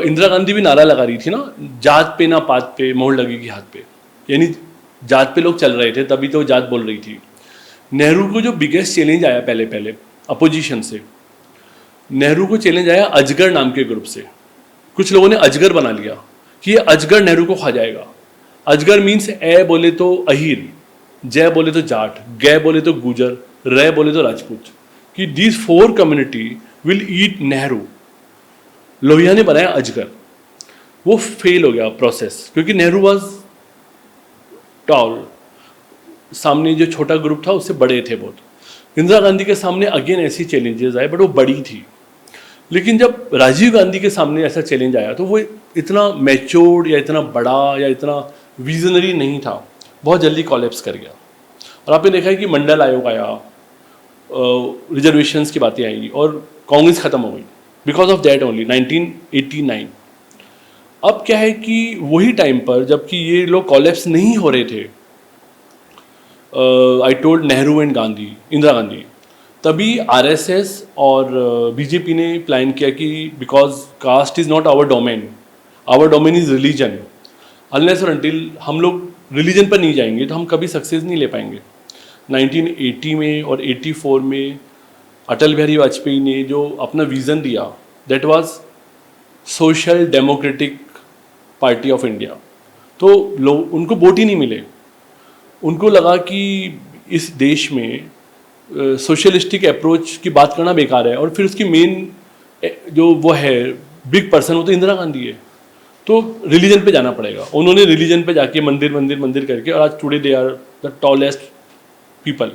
S1: इंदिरा गांधी भी नारा लगा रही थी ना, जात पे ना पात पे मोहर लगेगी हाथ पे, यानी जात पे लोग चल रहे थे तभी तो जात बोल रही थी। नेहरू को जो बिगेस्ट चैलेंज आया पहले पहले अपोजिशन से, नेहरू को चैलेंज आया अजगर नाम के ग्रुप से। कुछ लोगों ने अजगर बना लिया कि ये अजगर नेहरू को खा जाएगा। अजगर मीन्स ए बोले तो अहीर, जय बोले तो जाट, गै बोले तो गुजर, रे बोले तो राजपूत, कि these 4 community will eat Nehru. Lohia ने बनाया अजगर, वो फेल हो गया प्रोसेस, क्योंकि नेहरू वॉज टॉल, सामने जो छोटा ग्रुप था उससे बड़े थे बहुत। इंदिरा गांधी के सामने अगेन ऐसी चैलेंजेस आए, बट वो बड़ी थी। लेकिन जब राजीव गांधी के सामने ऐसा चैलेंज आया तो वो इतना मैच्योर्ड या इतना बड़ा या इतना विजनरी नहीं था, बहुत जल्दी कॉलेप्स कर गया। और आपने देखा है कि मंडल आयोग आया, रिजर्वेशंस की बातें आई और कांग्रेस खत्म हो गई बिकॉज ऑफ दैट ओनली 1989। अब क्या है कि वही टाइम पर जबकि ये लोग कॉलेप्स नहीं हो रहे थे, I told Nehru and Gandhi, Indira Gandhi, तभी आरएसएस और बीजेपी ने प्लान किया कि because caste is not our domain is religion, unless और अनटिल हम लोग रिलीजन पर नहीं जाएंगे तो हम कभी सक्सेस नहीं ले पाएंगे। 1980 में और 84 में अटल बिहारी वाजपेयी ने जो अपना विज़न दिया, that was social democratic party of India, तो लोग उनको वोट ही नहीं मिले। उनको लगा कि इस देश में सोशलिस्टिक अप्रोच की बात करना बेकार है, और फिर उसकी मेन जो वो है बिग पर्सन वो तो इंदिरा गांधी है, तो रिलीजन पे जाना पड़ेगा। उन्होंने रिलीजन पे जाके मंदिर मंदिर मंदिर करके, और आज today they are the tallest people.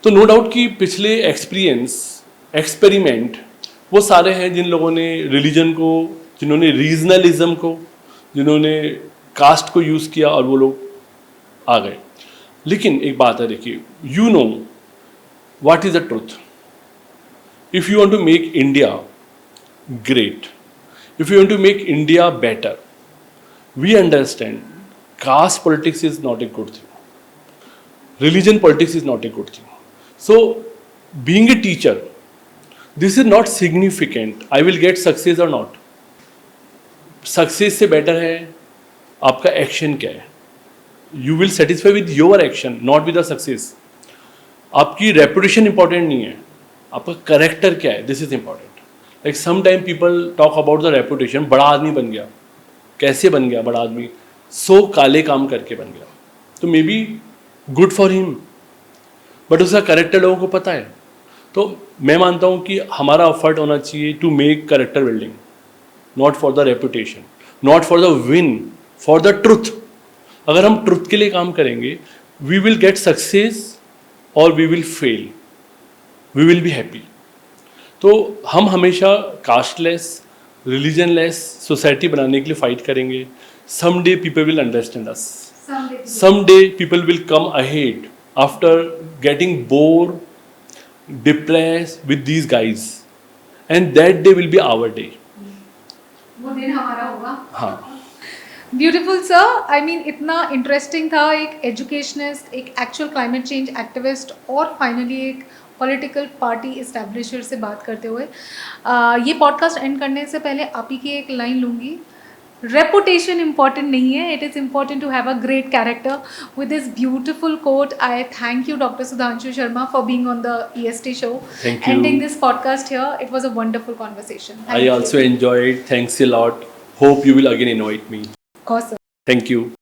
S1: तो नो डाउट कि पिछले एक्सपेरिमेंट वो सारे हैं जिन लोगों ने रिलीजन को, जिन्होंने रीजनलिज्म को, जिन्होंने कास्ट को यूज़ किया, और वो लोग आ गए। लेकिन एक बात है, देखिए, you know what is the truth. If you want to make India great, if you want to make India better, we understand caste politics is not a good thing. Religion politics is not a good thing. So, being a teacher, this is not significant. I will get success or not. Success से better है आपका action क्या है. You will satisfy with your action, not with the success. आपकी reputation important नहीं है. आपका character क्या है? This is important. Like some time people talk about the reputation, बड़ा आदमी बन गया, कैसे बन गया बड़ा आदमी, 100 काले काम करके बन गया, तो may be good for him, but उसका करेक्टर लोगों को पता है। तो मैं मानता हूँ कि हमारा एफर्ट होना चाहिए to make character building, not for the reputation, not for the win, for the truth. अगर हम ट्रुथ के लिए काम करेंगे, वी विल गेट सक्सेस और we will fail, we will be happy. तो हम हमेशा कास्टलेस, रिलीजनलेस सोसाइटी बनाने के लिए फाइट करेंगे। Some day people will understand us, some day people will come ahead after getting bore, depress with these guys, and that day will be our day.
S2: वो दिन हमारा होगा।
S1: हाँ,
S2: ब्यूटीफुल सर, आई मीन इतना interesting था, एक educationist, एक actual climate change activist, और फाइनली एक पॉलिटिकल पार्टी इस्टेब्लिशर से बात करते हुए। ये पॉडकास्ट एंड करने से पहले आप ही की एक लाइन लूँगी, रेपुटेशन इंपॉर्टेंट नहीं है, it is important to have a great character. With this beautiful quote, I thank you doctor Sudhanshu Sharma for being on the EST show, ending this podcast here. It was a wonderful conversation.
S1: I also enjoyed. Thanks a lot. Hope you will again invite me.
S2: Of course, sir.
S1: Thank you.